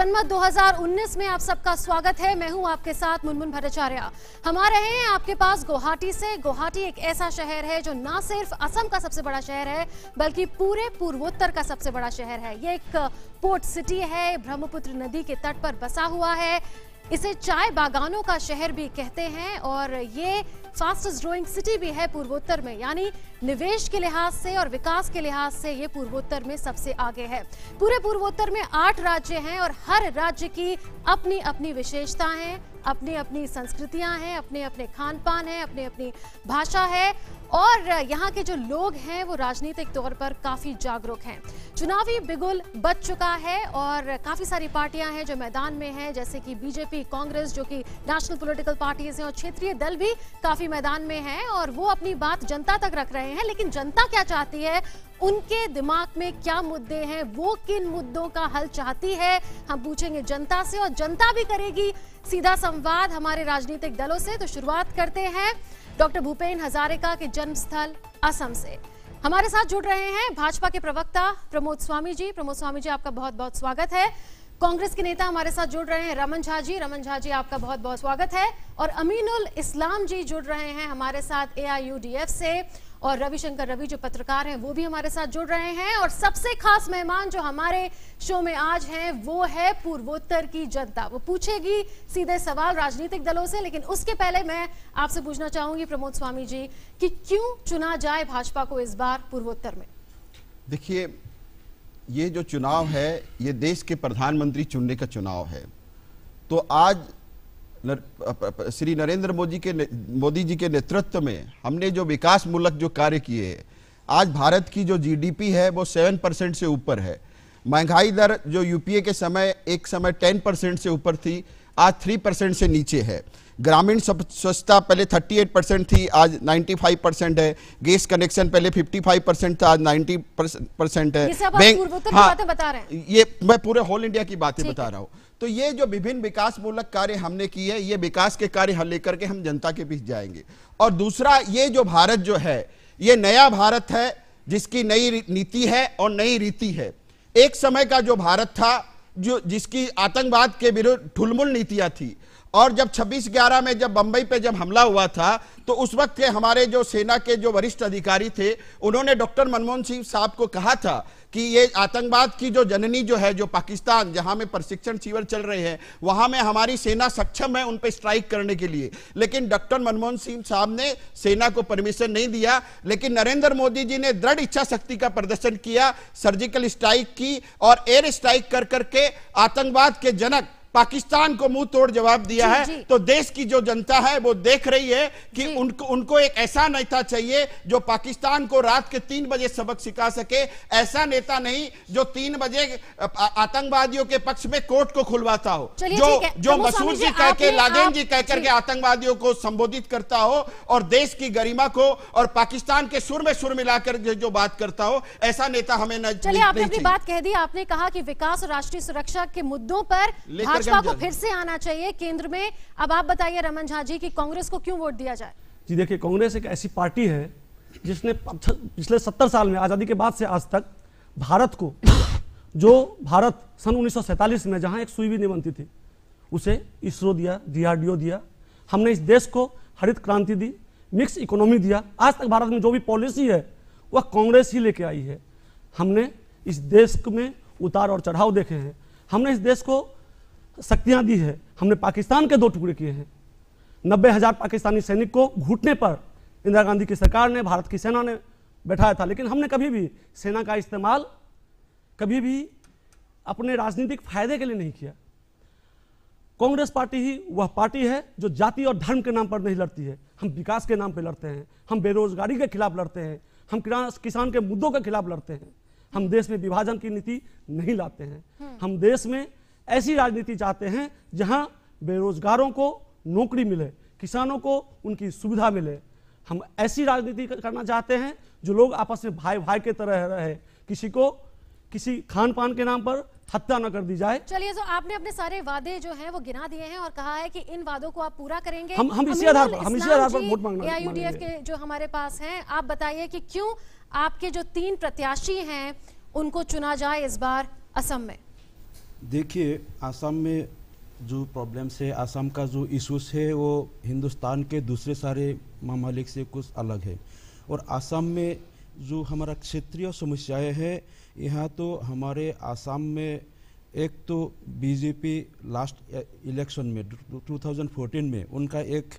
जनमत 2019 में आप सबका स्वागत है। मैं हूं आपके साथ मुनमुन भट्टाचार्य। हम आ रहे हैं आपके पास गुवाहाटी से। गुवाहाटी एक ऐसा शहर है जो ना सिर्फ असम का सबसे बड़ा शहर है बल्कि पूरे पूर्वोत्तर का सबसे बड़ा शहर है। ये एक पोर्ट सिटी है, ब्रह्मपुत्र नदी के तट पर बसा हुआ है। इसे चाय बागानों का शहर भी कहते हैं और ये फास्टेस्ट ग्रोइंग सिटी भी है पूर्वोत्तर में, यानी निवेश के लिहाज से और विकास के लिहाज से ये पूर्वोत्तर में सबसे आगे है। पूरे पूर्वोत्तर में 8 राज्य हैं और हर राज्य की अपनी अपनी विशेषता है, अपनी अपनी संस्कृतियां हैं, अपने अपने खान पान है, अपनी अपनी भाषा है और यहाँ के जो लोग हैं वो राजनीतिक तौर पर काफी जागरूक हैं। चुनावी बिगुल बच चुका है और काफी सारी पार्टियां हैं जो मैदान में हैं, जैसे कि बीजेपी, कांग्रेस जो कि नेशनल पॉलिटिकल पार्टीज हैं, और क्षेत्रीय दल भी काफी मैदान में हैं और वो अपनी बात जनता तक रख रहे हैं। लेकिन जनता क्या चाहती है, उनके दिमाग में क्या मुद्दे हैं, वो किन मुद्दों का हल चाहती है, हम पूछेंगे जनता से और जनता भी करेगी सीधा संवाद हमारे राजनीतिक दलों से। तो शुरुआत करते हैं डॉक्टर भूपेन हजारिका के जन्मस्थल असम से। हमारे साथ जुड़ रहे हैं भाजपा के प्रवक्ता प्रमोद स्वामी जी। प्रमोद स्वामी जी, आपका बहुत बहुत स्वागत है। कांग्रेस के नेता हमारे साथ जुड़ रहे हैं रमन झा जी। रमन झा जी, आपका बहुत बहुत स्वागत है। और अमीनुल इस्लाम जी जुड़ रहे हैं हमारे साथ AIUDF से, और रविशंकर रवि जो पत्रकार हैं वो भी हमारे साथ जुड़ रहे हैं। और सबसे खास मेहमान जो हमारे शो में आज हैं वो है पूर्वोत्तर की जनता। वो पूछेगी सीधे सवाल राजनीतिक दलों से, लेकिन उसके पहले मैं आपसे पूछना चाहूंगी प्रमोद स्वामी जी कि क्यों चुना जाए भाजपा को इस बार पूर्वोत्तर में? देखिए, ये जो चुनाव है ये देश के प्रधानमंत्री चुनने का चुनाव है। तो आज श्री नरेंद्र मोदी जी के नेतृत्व में हमने जो विकास मूलक जो कार्य किए हैं, आज भारत की जो GDP है वो 7% से ऊपर है। महंगाई दर जो यूपीए के समय एक समय 10% से ऊपर थी, आज 3% से नीचे है। ग्रामीण स्वच्छता पहले 38% थी, आज 95% है। गैस कनेक्शन पहले 55% था, आज 90% है। बैंक, हाँ, बता रहे हैं। ये मैं पूरे होल इंडिया की बातें बता रहा हूँ। तो ये जो विभिन्न विकास मूलक कार्य हमने किए, ये विकास के कार्य लेकर के हम जनता के बीच जाएंगे। और दूसरा, ये जो भारत जो है ये नया भारत है जिसकी नई नीति है और नई रीति है। एक समय का जो भारत था जिसकी आतंकवाद के विरुद्ध ठुलमुल नीतियां थी, और जब 26/11 में जब बंबई पे जब हमला हुआ था तो उस वक्त के हमारे जो सेना के जो वरिष्ठ अधिकारी थे उन्होंने डॉक्टर मनमोहन सिंह साहब को कहा था कि ये आतंकवाद की जो जननी जो है, जो पाकिस्तान, जहां में प्रशिक्षण शिविर चल रहे हैं, वहां में हमारी सेना सक्षम है उन पे स्ट्राइक करने के लिए। लेकिन डॉक्टर मनमोहन सिंह साहब ने सेना को परमिशन नहीं दिया। लेकिन नरेंद्र मोदी जी ने दृढ़ इच्छा शक्ति का प्रदर्शन किया, सर्जिकल स्ट्राइक की और एयर स्ट्राइक कर करके आतंकवाद के जनक पाकिस्तान को मुंह तोड़ जवाब दिया है। तो देश की जो जनता है वो देख रही है कि उनको एक ऐसा नेता चाहिए जो पाकिस्तान को रात के 3 बजे सबक सिखा सके। ऐसा नेता नहीं जो 3 बजे आतंकवादियों के पक्ष में कोर्ट को खुलवाता हो, जो मसूद जी कह के, लादेन जी कह करके आतंकवादियों को संबोधित करता हो और देश की गरिमा को और पाकिस्तान के सुर में सुर मिलाकर जो बात करता हो, ऐसा नेता हमें न। चलिए, आपने अपनी बात कह दी। आपने कहा कि विकास और राष्ट्रीय सुरक्षा के मुद्दों पर भाजपा को फिर से आना चाहिए केंद्र में। अब आप बताइए रमन झा जी कि कांग्रेस को क्यों वोट दिया जाए? जी देखिए, कांग्रेस एक ऐसी पार्टी है जिसने पिछले 70 साल में, आजादी के बाद से आज तक, भारत को, जो भारत सन 1947 में जहां एक सुई भी नहीं बनती थी, उसे इसरो दिया, DRDO दिया। हमने इस देश को हरित क्रांति दी, मिक्स इकोनॉमी दिया। आज तक भारत में जो भी पॉलिसी है वह कांग्रेस ही लेके आई है। हमने इस देश में उतार और चढ़ाव देखे हैं। हमने इस देश को शक्तियां दी है। हमने पाकिस्तान के 2 टुकड़े किए हैं। 90,000 पाकिस्तानी सैनिक को घुटने पर इंदिरा गांधी की सरकार ने, भारत की सेना ने बैठाया था। लेकिन हमने कभी भी सेना का इस्तेमाल कभी भी अपने राजनीतिक फायदे के लिए नहीं किया। कांग्रेस पार्टी ही वह पार्टी है जो जाति और धर्म के नाम पर नहीं लड़ती है। हम विकास के नाम पर लड़ते हैं, हम बेरोजगारी के खिलाफ लड़ते हैं, हम किसान के मुद्दों के खिलाफ लड़ते हैं। हम देश में विभाजन की नीति नहीं लाते हैं। हम देश में ऐसी राजनीति चाहते हैं जहां बेरोजगारों को नौकरी मिले, किसानों को उनकी सुविधा मिले। हम ऐसी राजनीति करना चाहते हैं जो लोग आपस में भाई भाई के तरह रहे, किसी को किसी खान पान के नाम पर हत्या न कर दी जाए। चलिए, तो आपने अपने सारे वादे जो हैं वो गिना दिए हैं और कहा है कि इन वादों को आप पूरा करेंगे। हम इसी आधार पर वोट मांगना। AIUDF के जो हमारे पास हैं, आप बताइए कि क्यों आपके जो 3 प्रत्याशी हैं उनको चुना जाए इस बार असम में? देखिए, आसाम में जो प्रॉब्लम्स है, आसाम का जो इश्यूज है, वो हिंदुस्तान के दूसरे सारे ममालिक से कुछ अलग है। और आसाम में जो हमारा क्षेत्रीय समस्याएं है, यहाँ तो हमारे आसाम में एक तो बीजेपी लास्ट इलेक्शन में 2014 में उनका एक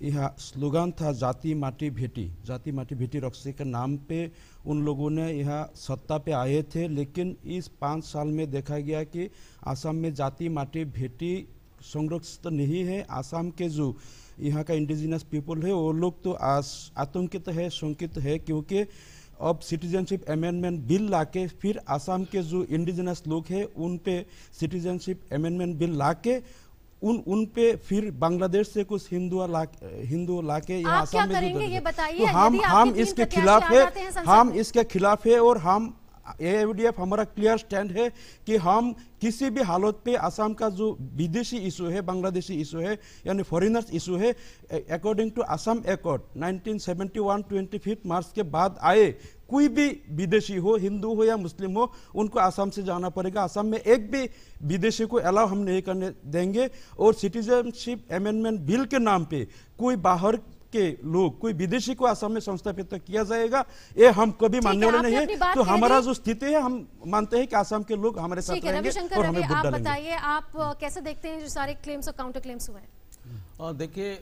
यहाँ स्लोगन था जाति माटी भेटी रक्षा के नाम पे उन लोगों ने यहाँ सत्ता पे आए थे। लेकिन इस 5 साल में देखा गया कि आसाम में जाति माटी भेटी संरक्षित नहीं है। आसाम के जो यहाँ का इंडिजिनस पीपल है वो लोग तो आतंकित है, शंकित है, क्योंकि अब सिटीजनशिप अमेंडमेंट बिल लाके फिर आसाम के जो इंडिजिनस लोग हैं उन पे सिटीजनशिप अमेंडमेंट बिल लाके उन पे फिर बांग्लादेश से कुछ हिंदू लाके यहाँ आसाम में ये बताइए, तो हम इसके खिलाफ है, इसके खिलाफ है। और हम AIUDF हमारा क्लियर स्टैंड है कि हम किसी भी हालत पे आसाम का जो विदेशी इशू है, बांग्लादेशी इशू है, यानी फॉरेनर्स इशू है, अकॉर्डिंग टू आसाम एकॉर्ड 1971 25 मार्च के बाद आए कोई भी विदेशी हो, हिंदू हो या मुस्लिम हो, उनको आसाम से जाना पड़ेगा। आसाम में एक भी विदेशी को अलाउ हम नहीं करने देंगे। और सिटीजनशिप अमेंडमेंट बिल के नाम पे कोई बाहर के लोग, कोई विदेशी को आसाम में संस्थापित किया जाएगा, ये हम कभी मानने वाले नहीं है। तो हमारा जो स्थिति है, हम मानते हैं कि आसाम के लोग हमारे साथ रहेंगे और हमें वोट डालेंगे। बताइए, आप कैसे देखते हैं जो सारे क्लेम्स और काउंटर क्लेम्स हुए हैं? देखिए,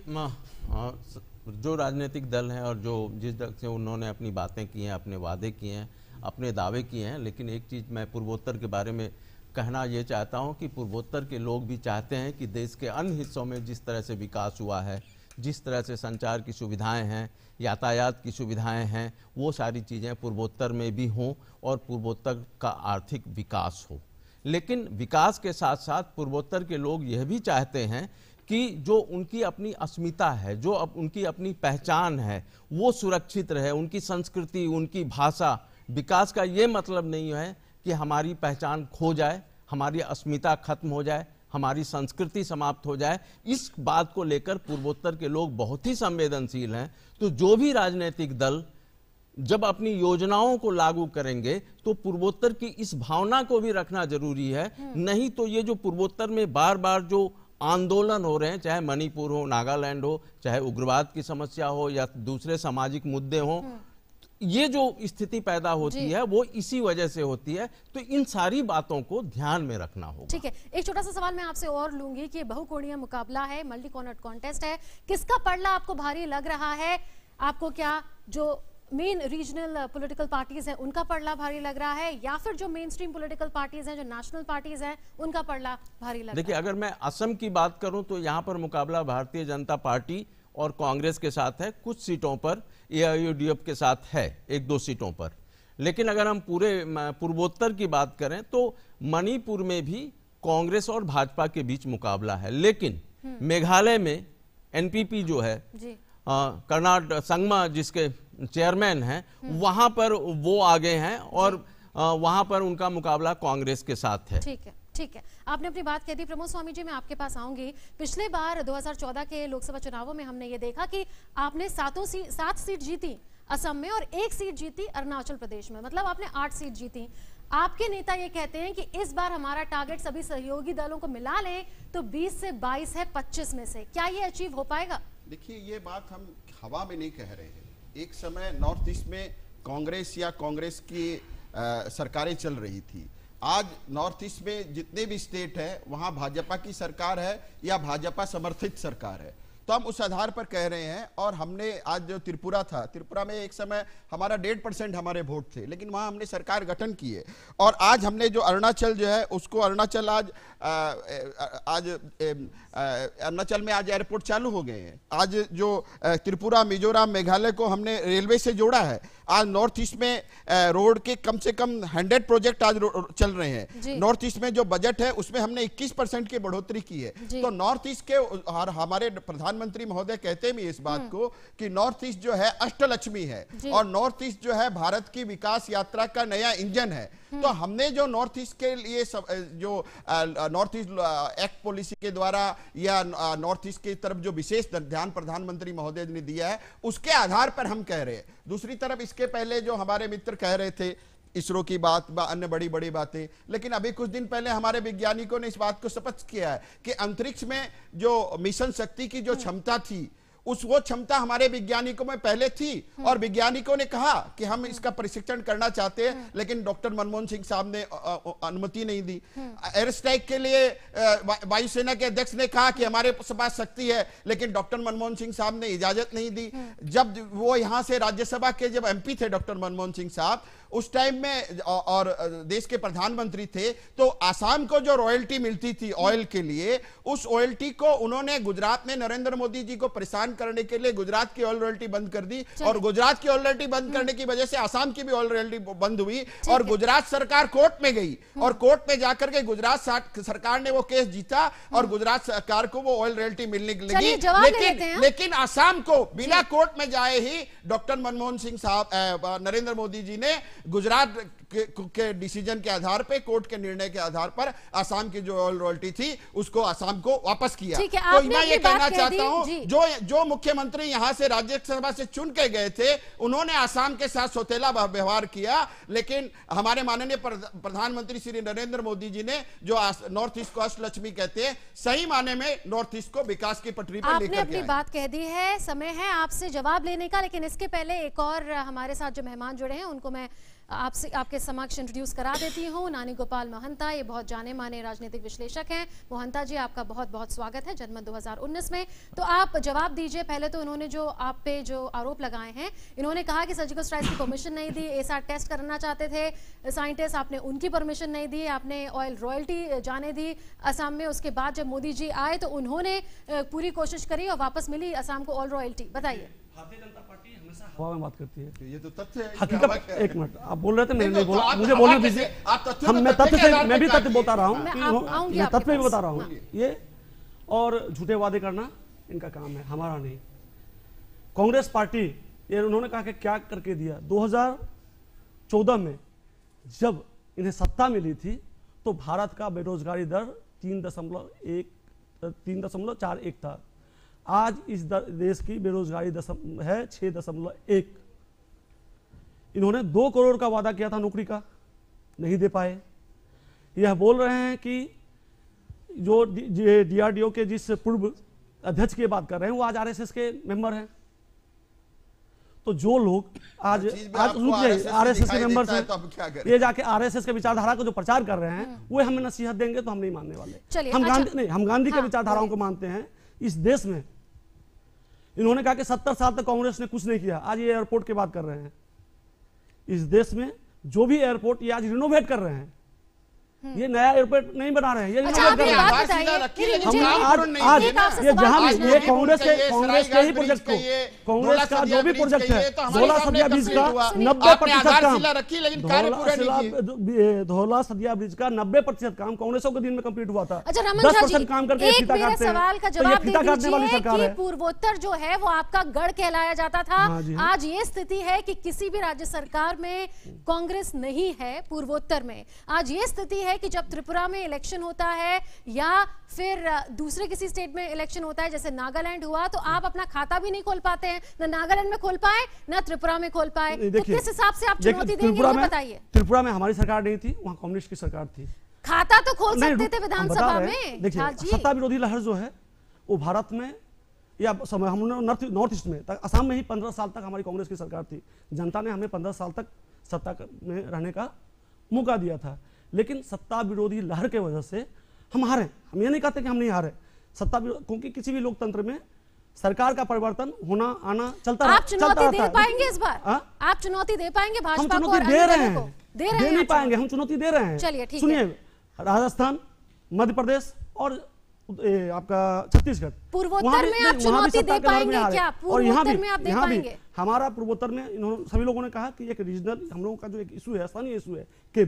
जो राजनीतिक दल हैं और जो जिस ढंग से उन्होंने अपनी बातें की हैं, अपने वादे किए हैं, अपने दावे किए हैं, लेकिन एक चीज़ मैं पूर्वोत्तर के बारे में कहना ये चाहता हूँ कि पूर्वोत्तर के लोग भी चाहते हैं कि देश के अन्य हिस्सों में जिस तरह से विकास हुआ है, जिस तरह से संचार की सुविधाएं हैं, यातायात की सुविधाएं हैं, वो सारी चीज़ें पूर्वोत्तर में भी हों और पूर्वोत्तर का आर्थिक विकास हो। लेकिन विकास के साथ साथ पूर्वोत्तर के लोग यह भी चाहते हैं कि जो उनकी अपनी अस्मिता है, जो उनकी अपनी पहचान है, वो सुरक्षित रहे, उनकी संस्कृति, उनकी भाषा। विकास का ये मतलब नहीं है कि हमारी पहचान खो जाए, हमारी अस्मिता खत्म हो जाए, हमारी संस्कृति समाप्त हो जाए। इस बात को लेकर पूर्वोत्तर के लोग बहुत ही संवेदनशील हैं। तो जो भी राजनीतिक दल जब अपनी योजनाओं को लागू करेंगे तो पूर्वोत्तर की इस भावना को भी रखना जरूरी है। नहीं तो ये जो पूर्वोत्तर में बार बार जो आंदोलन हो रहे हैं, चाहे मणिपुर हो, नागालैंड हो, चाहे उग्रवाद की समस्या हो या दूसरे सामाजिक मुद्दे हो, ये जो स्थिति पैदा होती है वो इसी वजह से होती है। तो इन सारी बातों को ध्यान में रखना होगा। ठीक है, एक छोटा सा सवाल मैं आपसे और लूंगी कि बहुकोणीय मुकाबला है, मल्टी कॉर्नर कॉन्टेस्ट है, किसका पलड़ा आपको भारी लग रहा है? आपको क्या जो मेन रीजनल पॉलिटिकल पार्टीज हैं उनका पलड़ा भारी लग रहा है, या फिर जो मेन स्ट्रीम पॉलिटिकल पार्टीज हैं, जो नेशनल पार्टीज हैं, उनका पलड़ा भारी लग रहा है? देखिए, अगर मैं असम की बात करूं तो यहाँ पर मुकाबला भारतीय जनता पार्टी और कांग्रेस के साथ है। कुछ सीटों पर AIUDF के साथ है, 1-2 सीटों पर। लेकिन अगर हम पूरे पूर्वोत्तर की बात करें तो मणिपुर में भी कांग्रेस और भाजपा के बीच मुकाबला है। लेकिन मेघालय में NPP जो है, कर्नाटक संगमा जिसके चेयरमैन हैं, वहां पर वो आगे हैं और वहां पर उनका मुकाबला कांग्रेस के साथ है। ठीक है, ठीक है, आपने अपनी बात कह दी। प्रमोद स्वामी जी, मैं आपके पास आऊंगी। पिछले बार 2014 के लोकसभा चुनावों में हमने ये देखा कि आपने 7 सीट जीती असम में और 1 सीट जीती अरुणाचल प्रदेश में, मतलब आपने 8 सीट जीती। आपके नेता ये कहते हैं कि इस बार हमारा टारगेट सभी सहयोगी दलों को मिला लें तो 20 से 22 है 25 में से। क्या ये अचीव हो पाएगा? देखिए, ये बात हम हवा में नहीं कह रहे हैं। एक समय नॉर्थ ईस्ट में कांग्रेस या कांग्रेस की सरकारें चल रही थी। आज नॉर्थ ईस्ट में जितने भी स्टेट है वहां भाजपा की सरकार है या भाजपा समर्थित सरकार है। तो हम उस आधार पर कह रहे हैं। और हमने आज जो त्रिपुरा था, त्रिपुरा में एक समय हमारा 1.5% हमारे वोट थे, लेकिन वहां हमने सरकार गठन की है। और आज हमने जो अरुणाचल जो है उसको, अरुणाचल आज अरुणाचल में आज एयरपोर्ट चालू हो गए हैं। आज जो त्रिपुरा, मिजोरम, मेघालय को हमने रेलवे से जोड़ा है। आज नॉर्थ ईस्ट में रोड के कम से कम 100 प्रोजेक्ट आज चल रहे हैं। नॉर्थ ईस्ट में जो बजट है उसमें हमने 21% की बढ़ोतरी की है। तो नॉर्थ ईस्ट के, और हमारे प्रधानमंत्री महोदय कहते भी इस बात को कि नॉर्थ ईस्ट जो है अष्टलक्ष्मी है और नॉर्थ ईस्ट जो है भारत की विकास यात्रा का नया इंजन है। तो हमने जो नॉर्थ ईस्ट के लिए जो नॉर्थ ईस्ट एक्ट पॉलिसी के द्वारा या नॉर्थ ईस्ट की तरफ जो विशेष ध्यान प्रधानमंत्री महोदय ने दिया है, उसके आधार पर हम कह रहे हैं। दूसरी तरफ इसके पहले जो हमारे मित्र कह रहे थे इसरो की बात अन्य बड़ी बड़ी बातें, लेकिन अभी कुछ दिन पहले हमारे वैज्ञानिकों ने इस बात को स्पष्ट किया है कि अंतरिक्ष में जो मिशन शक्ति की जो क्षमता थी वो क्षमता हमारे वैज्ञानिकों में पहले थी और वैज्ञानिकों ने कहा कि हम इसका प्रशिक्षण करना चाहते हैं, लेकिन डॉक्टर मनमोहन सिंह साहब ने अनुमति नहीं दी। एयर स्ट्राइक के लिए वायुसेना के अध्यक्ष ने कहा कि हमारे पास शक्ति है, लेकिन डॉक्टर मनमोहन सिंह साहब ने इजाजत नहीं दी। जब वो यहां से राज्यसभा के जब एमपी थे डॉक्टर मनमोहन सिंह साहब, उस टाइम में और देश के प्रधानमंत्री थे, तो आसाम को जो रॉयल्टी मिलती थी ऑयल के लिए, उस रॉयल्टी को उन्होंने गुजरात में नरेंद्र मोदी जी को परेशान करने के लिए गुजरात की ऑयल रॉयल्टी बंद कर दी और गुजरात की ऑयल रॉयल्टी बंद करने की वजह से आसाम की भी ऑयल रॉयल्टी बंद हुई और गुजरात सरकार कोर्ट में गई और कोर्ट में जाकर के गुजरात सरकार ने वो केस जीता और गुजरात सरकार को वो ऑयल रॉयल्टी मिलने लगी। लेकिन आसाम को बिना कोर्ट में जाए ही डॉक्टर मनमोहन सिंह साहब नरेंद्र मोदी जी ने गुजरात के डिसीजन के आधार पे, कोर्ट के निर्णय के आधार पर आसाम की जो ऑयल रॉयल्टी थी उसको आसाम को वापस किया। तो मैं ये कहना चाहता हूं जो मुख्यमंत्री यहां से राज्यसभा से चुन के गए थे उन्होंने आसाम के साथ सौतेला व्यवहार किया, लेकिन हमारे माननीय प्रधानमंत्री श्री नरेंद्र मोदी जी ने जो नॉर्थ ईस्ट को अष्टलक्ष्मी कहते हैं, सही माने में नॉर्थ ईस्ट को विकास की पटरी पर लेकर अपनी बात कह दी है। समय है आपसे जवाब लेने का, लेकिन इसके पहले एक और हमारे साथ जो मेहमान जुड़े हैं उनको मैं आपके समक्ष इंट्रोड्यूस करा देती हूँ। नानी गोपाल महंता, ये बहुत जाने माने राजनीतिक विश्लेषक हैं। महंता जी, आपका बहुत बहुत स्वागत है जनमत 2019 में। तो आप जवाब दीजिए। पहले तो इन्होंने जो आप पे जो आरोप लगाए हैं, इन्होंने कहा कि सर्जिकल स्ट्राइक की परमिशन नहीं दी, एसआर टेस्ट करना चाहते थे साइंटिस्ट, आपने उनकी परमिशन नहीं दी, आपने ऑयल रॉयल्टी जाने दी असम में। उसके बाद जब मोदी जी आए तो उन्होंने पूरी कोशिश करी और वापस मिली असम को ऑयल रॉयल्टी। बताइए। भारतीय जनता पार्टी हमेशा हवा में बात करती है, ये तो तथ्य है। हकीकत, एक मिनट, आप बोल रहे थे, मैंने नहीं बोला, मुझे बोलने दीजिए। मैं भी तथ्य बोलता रहा हूँ, मैं तथ्य भी बता रहा हूँ। ये और झूठे वादे करना इनका काम है, हमारा नहीं। कांग्रेस पार्टी, ये उन्होंने कहा कि क्या करके दिया। 2014 में जब इन्हें सत्ता मिली थी तो भारत का बेरोजगारी दर 3.41 था। आज इस देश की बेरोजगारी है 6.1। इन्होंने 2 करोड़ का वादा किया था नौकरी का, नहीं दे पाए। यह बोल रहे हैं कि जो डीआरडीओ के जिस पूर्व अध्यक्ष की बात कर रहे हैं वो आज आरएसएस के मेंबर हैं। तो जो लोग आज आरएसएस के मेंबर्स हैं, तो ये जाके आरएसएस के विचारधारा को जो प्रचार कर रहे हैं वो हमें नसीहत देंगे तो हम नहीं मानने वाले। हम गांधी के विचारधाराओं को मानते हैं। इस देश में इन्होंने कहा कि 70 साल तक कांग्रेस ने कुछ नहीं किया, आज ये एयरपोर्ट की बात कर रहे हैं। इस देश में जो भी एयरपोर्ट ये आज रिनोवेट कर रहे हैं, ये नया एयरपोर्ट नहीं बना रहे हैं, ये रिनोवेट कर रहे हैं। आज ये जहां भी ये कांग्रेस के ही प्रोजेक्ट को, कांग्रेस का जो भी प्रोजेक्ट है, धौला सदिया ब्रिज का 90% काम, धौला सदिया ब्रिज का 90% काम कांग्रेसों के दिन में कंप्लीट हुआ था। 10% काम करके फीता काटते हैं। सवाल का जवाब दीजिए कि पूर्वोत्तर जो है वो आपका गढ़ कहलाया जाता था। आज ये स्थिति है कि किसी भी राज्य सरकार में कांग्रेस नहीं है। पूर्वोत्तर में आज ये स्थिति है कि जब त्रिपुरा में इलेक्शन होता है या फिर दूसरे किसी स्टेट में इलेक्शन होता है, जैसे नागालैंड हुआ, तो आप अपना खाता भी नहीं खोल पाते हैं, ना नागालैंड में खोल पाए ना त्रिपुरा में खोल पाए। तो किस हिसाब से आप चुनौती देंगे ये बताइए। त्रिपुरा में हमारी सरकार नहीं थी, वहां कम्युनिस्ट की सरकार थी। खाता तो खोल सकते थे विधानसभा में। देखिए, सत्ता विरोधी लहर जो है वो भारत में या हम नॉर्थ ईस्ट में, असम में ही 15 साल तक हमारी कांग्रेस की सरकार थी। जनता ने हमें 15 साल तक सत्ता में रहने का मौका दिया था, लेकिन सत्ता विरोधी लहर के वजह से हम हारे। हम ये नहीं कहते कि हम नहीं हारे, क्योंकि किसी भी लोकतंत्र में सरकार का परिवर्तन होना आना चलता रहता है। आप चुनौती दे पाएंगे इस बार? आप चुनौती दे पाएंगे भाजपा को? हम चुनौती दे रहे हैं, दे नहीं पाएंगे, हम चुनौती दे रहे हैं। चलिए ठीक है। सुनिए, राजस्थान, मध्य प्रदेश और आपका छत्तीसगढ़, पूर्वोत्तर में आप चुनौती दे पाएंगे क्या? पूर्वोत्तर में आप दे पाएंगे? हमारा पूर्वोत्तर में इन्होंने सभी लोगों ने कहा कि एक रीजनल हम लोगों का जो एक इशू है, स्थानीय इशू है कि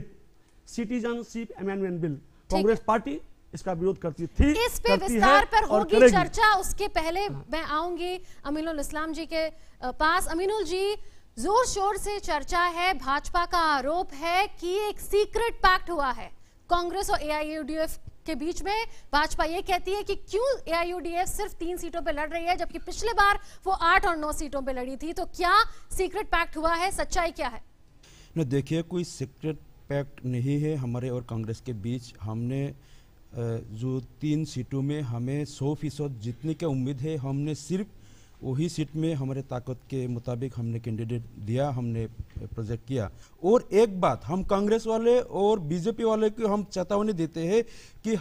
citizenship amendment bill, Congress party इसका विरोध करती थी। इस पे विस्तार पर होगी चर्चा। उसके पहले मैं आऊंगी अमीनुल इस्लाम जी के पास। अमीनुल जी, जोर शोर से चर्चा है, भाजपा का आरोप है कि एक सीक्रेट पैक्ट हुआ है कांग्रेस और एआईयूडीएफ के बीच में। भाजपा ये कहती है कि क्यों एआईयूडीएफ सिर्फ 3 सीटों पे लड़ रही है, जबकि पिछले बार वो 8 और 9 सीटों पे लड़ी थी। तो क्या सीक्रेट पैक्ट हुआ है? सच्चाई क्या है? न देखिए, कोई सीक्रेट पैक्ट नहीं है हमारे और कांग्रेस के बीच। हमने जो 3 सीटों में हमें 100% जीतने की उम्मीद है, हमने सिर्फ वही सीट में हमारे ताकत के मुताबिक हमने कैंडिडेट दिया, हमने प्रोजेक्ट किया। और एक बात हम कांग्रेस वाले और बीजेपी वाले को हम चेतावनी देते हैं कि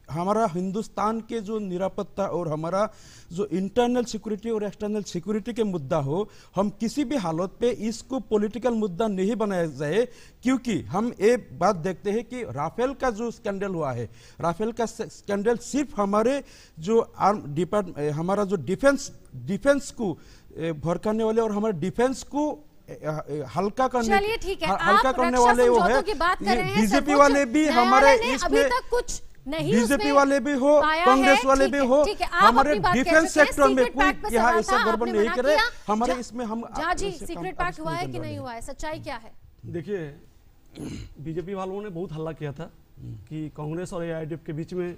हमारा हिंदुस्तान के जो निरापत्ता और हमारा जो इंटरनल सिक्योरिटी और एक्सटर्नल सिक्योरिटी के मुद्दा हो, हम किसी भी हालत पे इसको पॉलिटिकल मुद्दा नहीं बनाया जाए। क्योंकि हम एक बात देखते हैं कि राफेल का जो स्कैंडल हुआ है, राफेल का स्कैंडल सिर्फ हमारे जो हमारा जो डिफेंस को भड़काने वाले और हमारे डिफेंस को हल्का करने, हल्का करने वाले वो है। बीजेपी वाले भी हमारे इसमें कुछ बीजेपी वाले भी हो, कांग्रेस वाले भी हो, हमारे डिफेंस सेक्टर में कोई यहाँ ऐसा गड़बड़ नहीं करे। हमारे इसमें हम जी सीक्रेट पैक्ट हुआ है कि नहीं हुआ है, सच्चाई क्या है? देखिए, बीजेपी वालों ने बहुत हल्ला किया था कि कांग्रेस और एआईडीएफ के बीच में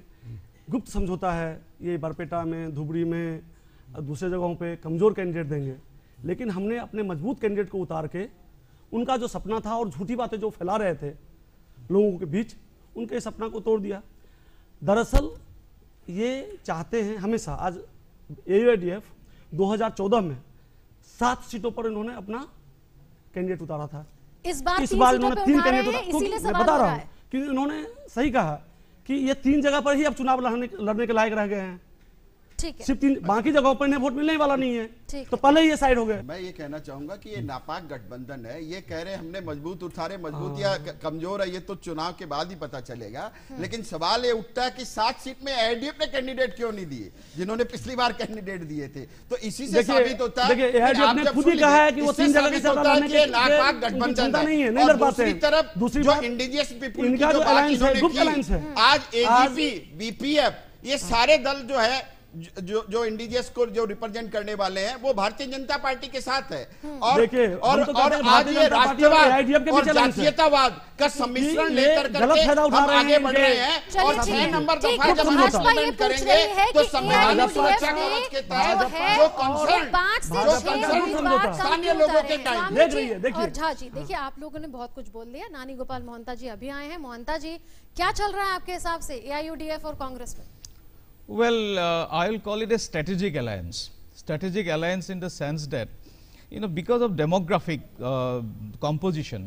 गुप्त समझौता है, ये बरपेटा में, धुबरी में, दूसरे जगहों पे कमजोर कैंडिडेट देंगे। लेकिन हमने अपने मजबूत कैंडिडेट को उतार के उनका जो सपना था और झूठी बातें जो फैला रहे थे लोगों के बीच, उनके सपना को तोड़ दिया। दरअसल ये चाहते हैं हमेशा, आज एआईडीएफ 2014 में 7 सीटों पर इन्होंने अपना कैंडिडेट उतारा था। इस बार इन्होंने 3 कैंडिडेट उतारा। मैं बता रहा हूं कि इन्होंने सही कहा कि ये 3 जगह पर ही अब चुनाव लड़ने के लायक रह गए हैं। ठीक है, सिर्फ 3, बाकी जगहों पर इन्हें वोट मिलने वाला नहीं है, तो पहले ही ये साइड हो गए। मैं ये कहना चाहूंगा कि ये नापाक गठबंधन है। ये कह रहे हमने मजबूत उतारे, मजबूत या कमजोर है ये तो चुनाव के बाद ही पता चलेगा। लेकिन सवाल ये उठता है कि 7 सीट में एआईडीएफ ने कैंडिडेट क्यों नहीं दिए, जिन्होंने पिछली बार कैंडिडेट दिए थे? तो इसी से साबित होता है, एआईडीएफ ने खुद ही कहा है कि वो 3 जगह से नापाक गठबंधन नहीं है, नहीं लड़ पाते। दूसरी तरफ जो इंडिजियस पीपुल इनका जो अलायंस है, गुप्त अलायंस है, आज एजीपी, बीपीएफ, ये सारे दल जो है जो इंडिजियस को जो रिप्रेजेंट करने वाले हैं वो भारतीय जनता पार्टी के साथ है। और आज ये राष्ट्रवाद और जातीयतावाद का सम्मिश्रण लेकर करके हम आगे बढ़ रहे हैं। और 6 नंबर दफा जब हम इम्प्लीमेंट करेंगे तो संवैधानिक सुरक्षा कवच के तहत जो कंसर्न स्थानीय लोगों के टाइम देख रही है। देखिए झा जी, देखिए आप लोगों ने बहुत कुछ बोल दिया। नानी गोपाल मोहंता जी अभी आए हैं। मोहंता जी, क्या चल रहा है आपके हिसाब से एआईयूडीएफ और कांग्रेस में? Well, I will call it a strategic alliance. Strategic alliance in the sense that, because of demographic composition,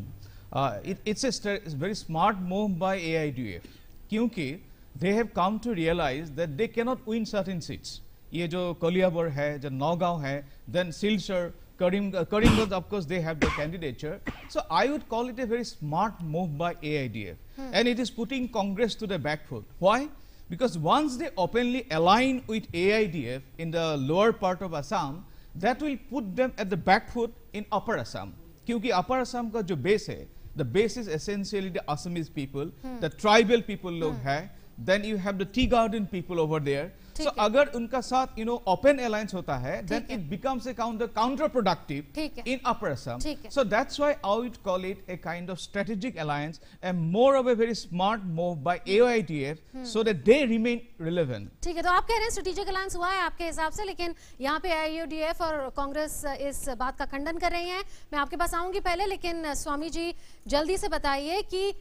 it's a very smart move by AIDF. क्योंकि they have come to realize that they cannot win certain seats. ये जो कोलियाबर है, जो नौगांव है, then Silchar, Karimganj, of course, they have their candidature. So I would call it a very smart move by AIDF. And it is putting Congress to the back foot. Why? Because once they openly align with AIDF in the lower part of Assam, that will put them at the back foot in Upper Assam. क्योंकि Upper Assam का जो base है, the base is essentially the Assamese people, the tribal people लोग हैं, then you have the tea garden people over there. So अगर उनका साथ open alliance होता है, then it becomes a counterproductive in Upper Assam. So that's why I would call it a kind of strategic alliance and more of a very smart move by AIDF so that they remain relevant. ठीक है, तो आप कह रहे हैं strategic alliance हुआ है आपके हिसाब से, लेकिन यहाँ पे AIUDF और कांग्रेस इस बात का खंडन कर रही हैं। मैं आपके पास आऊंगी पहले, लेकिन स्वामी जी जल्दी से बताइए कि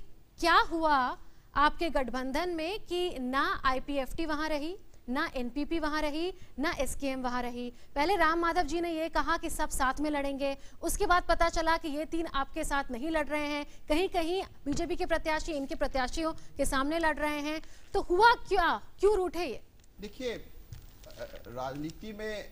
क्या हुआ आपके गठबंधन में कि ना IPFT वहां रही, ना NPP वहां रही, ना SKM वहां रही। पहले राम माधव जी ने ये कहा कि सब साथ में लड़ेंगे, उसके बाद पता चला कि ये 3 आपके साथ नहीं लड़ रहे हैं, कहीं कहीं बीजेपी के प्रत्याशी इनके प्रत्याशियों के सामने लड़ रहे हैं। तो हुआ क्या, क्यों रूठे ये? देखिए, राजनीति में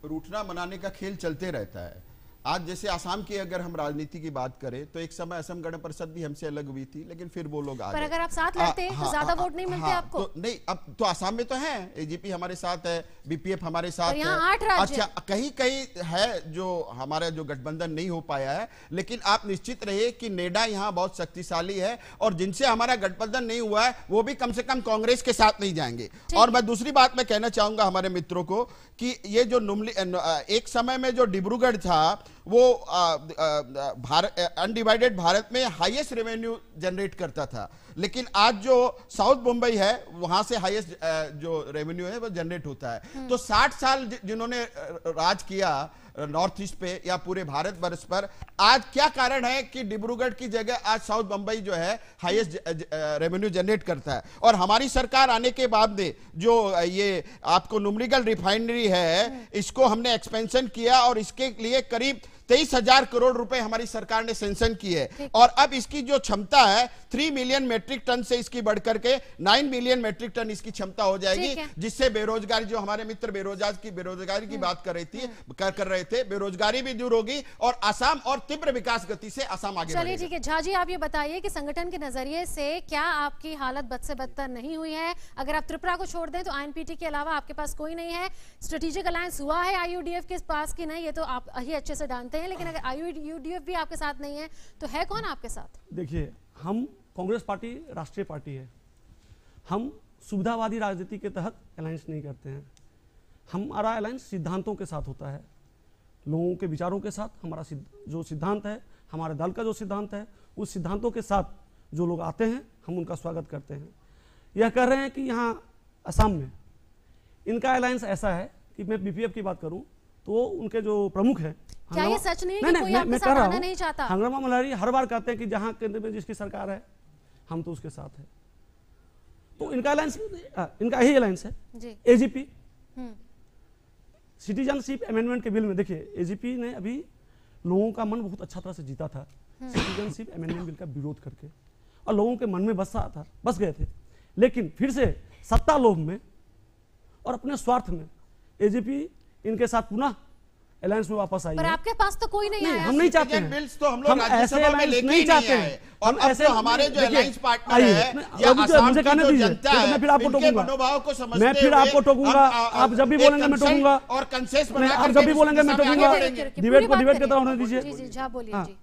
रूठना मनाने का खेल चलते रहता है। आज जैसे आसाम की अगर हम राजनीति की बात करें तो एक समय असम गण परिषद भी हमसे अलग हुई थी, लेकिन फिर वो लोग आ गए। पर अगर आप साथ लड़ते तो ज्यादा वोट नहीं मिलते आपको? तो नहीं, अब तो आसाम में तो है, एजीपी हमारे साथ है, बीपीएफ हमारे साथ है। 8 राज्य। अच्छा, कहीं कहीं है जो हमारा जो गठबंधन नहीं हो पाया है, लेकिन आप निश्चित रहिए कि नेडा यहाँ बहुत शक्तिशाली है और जिनसे हमारा गठबंधन नहीं हुआ है वो भी कम से कम कांग्रेस के साथ नहीं जाएंगे। और मैं दूसरी बात मैं कहना चाहूंगा हमारे मित्रों को कि ये जो एक समय में जो डिब्रूगढ़ था वो अनडिवाइडेड भारत में हाईएस्ट रेवेन्यू जनरेट करता था। लेकिन आज जो साउथ मुंबई है वहां से हाईएस्ट जो रेवेन्यू है वो जनरेट होता है। तो 60 साल जिन्होंने राज किया नॉर्थ ईस्ट पे या पूरे भारत वर्ष पर, आज क्या कारण है कि डिब्रूगढ़ की जगह आज साउथ मुंबई जो है हाईएस्ट रेवेन्यू जनरेट करता है? और हमारी सरकार आने के बाद में जो ये आपको नुमलीगढ़ रिफाइनरी है इसको हमने एक्सपेंशन किया और इसके लिए करीब 23,000 करोड़ रुपए हमारी सरकार ने सैंक्शन की है। और अब इसकी जो क्षमता है 3 मिलियन मेट्रिक टन से इसकी बढ़कर के 9 मिलियन मेट्रिक टन इसकी क्षमता हो जाएगी, जिससे बेरोजगारी, जो हमारे मित्र बेरोजगारी की बात कर रहे थे, बेरोजगारी भी दूर होगी और असम और तीव्र विकास गति से असम आगे बढ़ेगा। चलिए ठीक है झा जी, आप ये बताइए कि संगठन के नजरिए से क्या आपकी हालत बद से बदतर नहीं हुई है? अगर आप त्रिपुरा को छोड़ दें तो आईएनपीटी के अलावा आपके पास कोई नहीं है। स्ट्रेटेजिक अलायंस हुआ है आईयूडीएफ के पास की नहीं, ये तो आप ही अच्छे से जानते हैं, लेकिन अगर आईयूडीएफ भी आपके साथ नहीं है तो है कौन आपके साथ? देखिए, हम कांग्रेस पार्टी राष्ट्रीय पार्टी है, हम सुविधावादी राजनीति के तहत अलायंस नहीं करते हैं। हमारा अलायंस सिद्धांतों के साथ होता है, लोगों के विचारों के साथ। हमारा जो सिद्धांत है, हमारे दल का जो सिद्धांत है, उस सिद्धांतों के साथ जो लोग आते हैं हम उनका स्वागत करते हैं। यह कह रहे हैं कि यहाँ असम में इनका अलायंस ऐसा है कि मैं बीपीएफ की बात करूं तो उनके जो प्रमुख हैं, क्या ये सच नहीं है कि कोई आपके साथ आना नहीं चाहता? हंगामा मल्हारी हर बार कहते हैं कि जहां केंद्र में जिसकी सरकार है हम तो उसके साथ है। तो इनका अलायंस, इनका यही अलायंस है। एजीपी सिटीजनशिप अमेंडमेंट के बिल में देखिए, एजीपी ने अभी लोगों का मन बहुत अच्छा तरह से जीता था सिटीजनशिप अमेंडमेंट बिल का विरोध करके, और लोगों के मन में बस गए थे। लेकिन फिर से सत्ता लोभ में और अपने स्वार्थ में एजीपी इनके साथ पुनः अलायंस में वापस आई। पर आपके पास तो कोई नहीं आया। हम नहीं चाहते हैं, बिल्स तो हम लोग ऐसे राज्यसभा में लेके नहीं चाहते हैं। और अब तो हमारे जो अलायंस पार्टनर है या असम की जो जनता है, मैं फिर आपको इनके मनोभाव को समझते मैं फिर आपको टोकूंगा। आप जब भी बोलेंगे मैं टोकूंगा और कंसेस बना आप जब भी बोलेंगे मैं टोकूंगा। डिबेट को डिबेट की तरह होने दीजिए। जी जी बोलिए जी।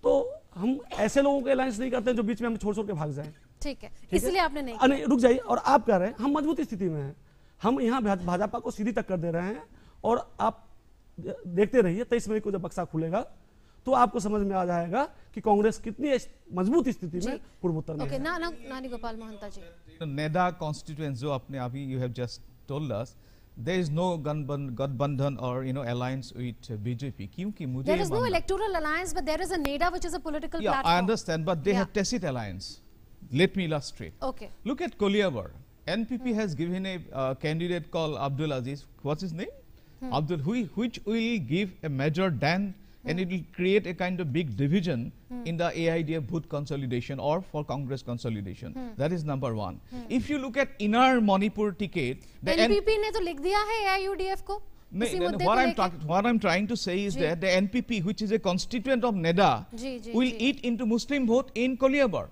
तो हम ऐसे लोगों के अलायंस नहीं करते जो बीच में हम छोड़ के भाग जाएं। ठीक है, इसलिए आपने नहीं। रुक जाइए। और आप कह रहे हैं हम मजबूत स्थिति में हैं, हम यहाँ भाजपा को सीधी टक्कर दे रहे हैं। और आप देखते रहिए 23 मई को जब बक्सा खुलेगा तो आपको समझ में आ जाएगा कि कांग्रेस कितनी मजबूत स्थिति में पूर्वोत्तर में है। नानी गोपाल महंता जी, नेडा कॉन्स्टिट्यूएंसी जो आपने अभी you have just told us, there is no गठबंधन or alliance with BJP, क्योंकि मुझे there is no electoral alliance, but there is a NEDA which is a political platform. I understand, but they have tacit alliance. Let me illustrate. Okay. Look at Koliabar. NPP has given a candidate called Abdul Aziz. What's his name? Abdul, which will give a major dent and it will create a kind of big division in the AIDF booth consolidation or for Congress consolidation. That is number one. If you look at inner Manipur ticket, the NPP ने तो लिख दिया है AIUDF को। What I'm trying to say is that the NPP, which is a constituent of NEDA, will eat into Muslim vote in Koliabar.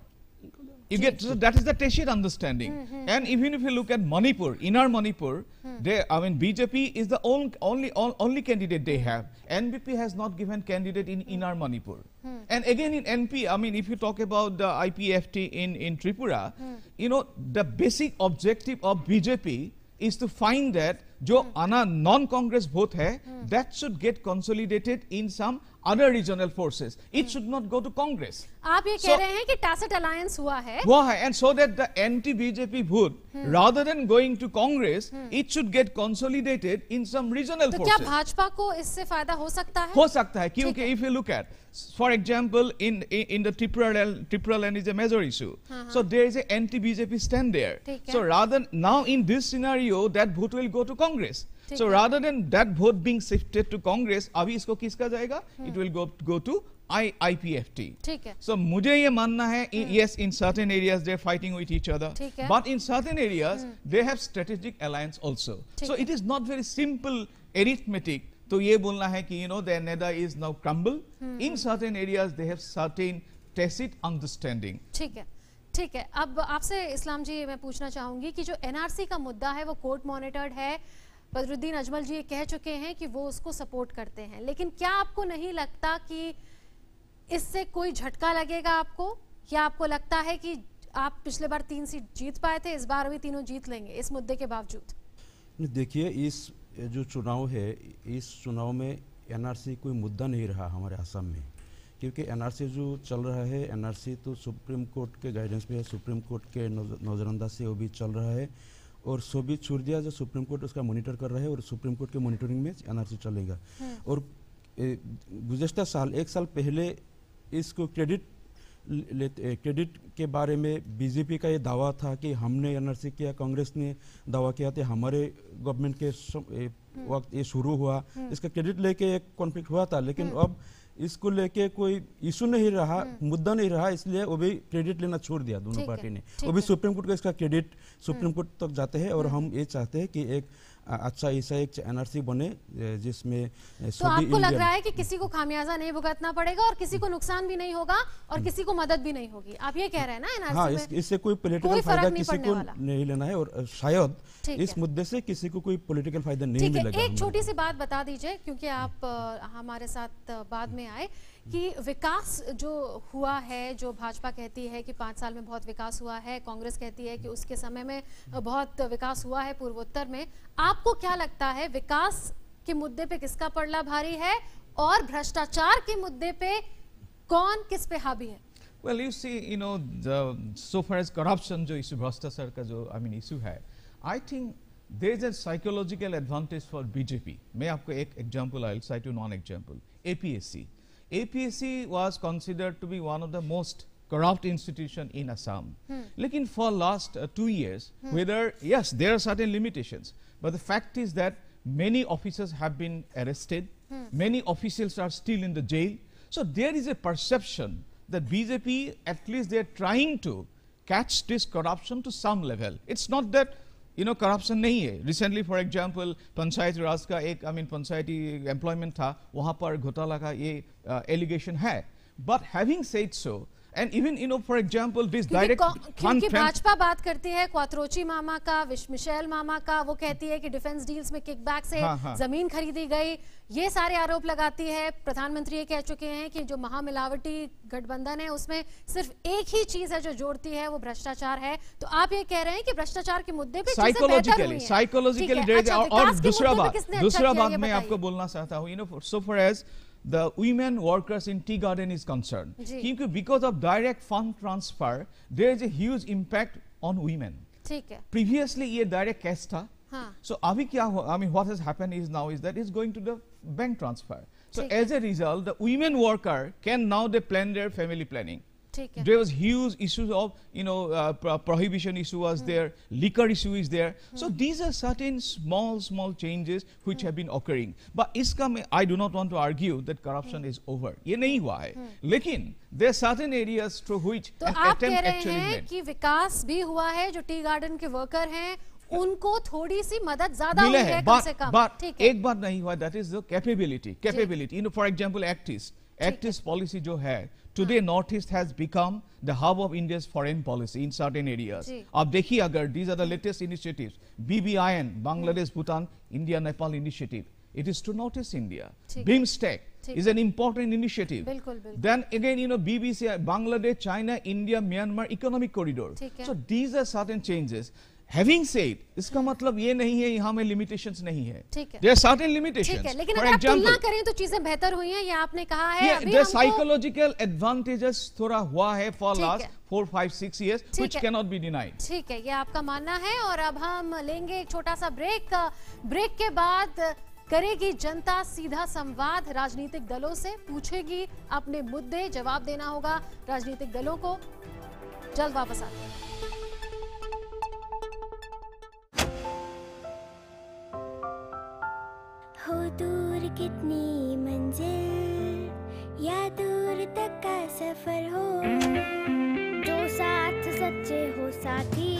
You get, so that is the tacit understanding. And even if you look at Manipur, inner Manipur, BJP is the only candidate they have. NPP has not given candidate in inner Manipur. And again in NP, if you talk about the IPFT in Tripura, the basic objective of BJP is to find that जो non-Congress vote है, that should get consolidated in some other regional forces. It should not go to Congress. आप ये कह रहे हैं कि tacit alliance हुआ है, and so that the anti-BJP vote, rather than going to Congress, it should get consolidated in some regional forces. तो क्या भाजपा को इससे फायदा हो सकता है? हो सकता है, क्योंकि if you look at, for example, in the Tripura land is a major issue. So there is an anti-BJP stand there. So rather now in this scenario, that vote will go to Congress. So rather than that vote being shifted to Congress, अभी इसको किसका जाएगा? It will go to IPFT. So मुझे ये मानना है, yes, in certain areas they're fighting with each other, but in certain areas they have strategic alliance also. So it is not very simple arithmetic. तो ये बोलना है कि the NEDA is now crumble. In certain areas they have certain tacit understanding. ठीक है। अब आपसे इस्लाम जी मैं पूछना चाहूंगी कि जो NRC का मुद्दा है वो कोर्ट मॉनिटर्ड है। बदरुद्दीन अजमल जी ये कह चुके हैं कि वो उसको सपोर्ट करते हैं, लेकिन क्या आपको नहीं लगता कि इससे कोई झटका लगेगा आपको, या आपको लगता है कि आप पिछले बार 3 सीट जीत पाए थे, इस बार भी तीनों जीत लेंगे इस मुद्दे के बावजूद? देखिए, इस जो चुनाव है, इस चुनाव में NRC कोई मुद्दा नहीं रहा हमारे असम में, क्योंकि एनआरसी जो चल रहा है, एनआरसी तो सुप्रीम कोर्ट के गाइडेंस पे है, सुप्रीम कोर्ट के नजरअंदाज से वो भी चल रहा है और सो भी छोड़ दिया जो सुप्रीम कोर्ट उसका मॉनिटर कर रहा है और सुप्रीम कोर्ट के मॉनिटरिंग में एनआरसी चलेगा। और गुज़श्ता साल 1 साल पहले इसको क्रेडिट के बारे में बीजेपी का ये दावा था कि हमने एनआरसी किया, कांग्रेस ने दावा किया था हमारे गवर्नमेंट के वक्त ये शुरू हुआ, इसका क्रेडिट लेके एक कॉन्फ्लिक्ट हुआ था। लेकिन अब इसको लेके कोई इशू नहीं रहा, मुद्दा नहीं रहा, इसलिए वो भी क्रेडिट लेना छोड़ दिया दोनों पार्टी ने। वो भी सुप्रीम कोर्ट का इसका क्रेडिट सुप्रीम कोर्ट तक जाते हैं और हम ये चाहते हैं कि एक अच्छा ऐसा एक एनआरसी बने जिसमें तो आपको लग रहा है कि किसी को खामियाजा नहीं भुगतना पड़ेगा और किसी को नुकसान भी नहीं होगा और किसी को मदद भी नहीं होगी, आप ये कह रहे हैं ना एनआरसी हाँ, में? इससे कोई पॉलिटिकल फायदा किसी को नहीं लेना है और शायद इस मुद्दे से किसी को कोई पॉलिटिकल फायदा नहीं मिलेगा। एक छोटी सी बात बता दीजिए क्योंकि आप हमारे साथ बाद में आए कि विकास जो हुआ है, जो भाजपा कहती है कि 5 साल में बहुत विकास हुआ है, कांग्रेस कहती है कि उसके समय में बहुत विकास हुआ है पूर्वोत्तर में, आपको क्या लगता है विकास के मुद्दे पे किसका पलड़ा भारी है और भ्रष्टाचार के मुद्दे पे कौन किस पे हावी है? Well, you see, you know, so far as corruption जो issue भ्रष्टाचार का जो issue है, I think there is a psychological advantage for BJP. मैं आपको एक example I'll cite you one example. APSC. APSC was considered to be one of the most corrupt institution in Assam. Lekin for last 2 years, whether, yes, there are certain limitations, but the fact is that many officers have been arrested, many officials are still in the jail. So there is a perception that BJP, at least they are trying to catch this corruption to some level. It's not that corruption नहीं है. Recently, for example, panchayat राज का एक पंचायती employment था, वहाँ पर घोटाला का ये allegation है. But having said so, and even for example, this direct क्योंकि भाजपा बात करती है क्वात्रोची मामा का, मिशेल मामा का, वो कहती है कि डिफेंस डील्स में किकबैक से जमीन खरीदी गई, ये सारे आरोप लगाती है. प्रधानमंत्री ये कह चुके हैं कि जो महामिलावटी गठबंधन है उसमें सिर्फ एक ही चीज है जो जोड़ती है, वो भ्रष्टाचार है. तो आप ये कह रहे हैं कि भ्रष्टाचार के मुद्दे पे साइकोलॉजिकली और दूसरा बात मैं आपको बोलना चाहता हूँ, so far as the women workers in tea garden is concerned, because of direct fund transfer there is a huge impact on women. Previously ये direct cash था, so अभी क्या हुआ, what has happened is now is that it's going to the bank transfer. So as a result, the women worker can now they plan their family planning. There was huge issues of prohibition issue was there, liquor issue is there. So these are certain small changes which have been occurring. But इसका I do not want to argue that corruption is over. ये नहीं हुआ है. लेकिन there are certain areas through which तो आप कह रहे हैं कि विकास भी हुआ है, जो टी गार्डन के वर्कर हैं उनको थोड़ी सी मदद ज्यादा हुई है कम से कम. एक बात नहीं हुआ, that is the capability. For example, Actis policy जो है, today Northeast has become the hub of India's foreign policy in certain areas. अब देखिए अगर these are the latest initiatives, BBIN, Bangladesh, Bhutan, India, Nepal initiative. It is to Northeast India. BIMSTEC is an important initiative. Then again, BBC, Bangladesh, China, India, Myanmar economic corridor. So these are certain changes. Having said, इसका मतलब ये नहीं है यहाँ में limitations नहीं है. There are certain limitations. लेकिन अगर आप तुलना करें तो चीजें बेहतर हुई हैं, ये आपने कहा है. The psychological advantages थोड़ा हुआ है for last 4, 5, 6 years, which cannot be denied. ठीक है, ये आपका मानना है. और अब हम लेंगे एक छोटा सा ब्रेक. ब्रेक के बाद करेगी जनता सीधा संवाद राजनीतिक दलों से, पूछेगी अपने मुद्दे, जवाब देना होगा राजनीतिक दलों को. जल्द वापस आते हैं. हो दूर कितनी मंजिल या दूर तक का सफर हो, जो साथ सच्चे हो साथी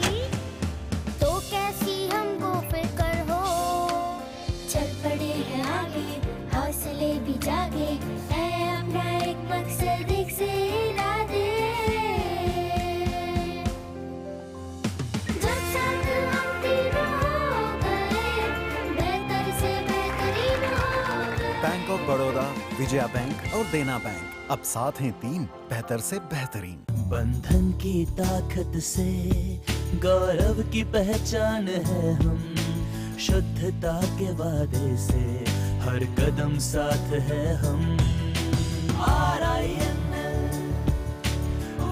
तो कैसी हमको फिक्र हो. चल पड़े हैं आगे, हौसले भी जागे, है अपना एक मकसद एक से इरादे. जब साथ हम तीनों हो गए, बेहतर से बेहतरीन हो गए. Bank of Baroda, Vijaya bank और देना बैंक अब साथ हैं 3 बेहतर से बेहतरीन. बंधन की ताकत से गौरव की पहचान है हम, शुद्धता के वादे से हर कदम साथ है हम. RINL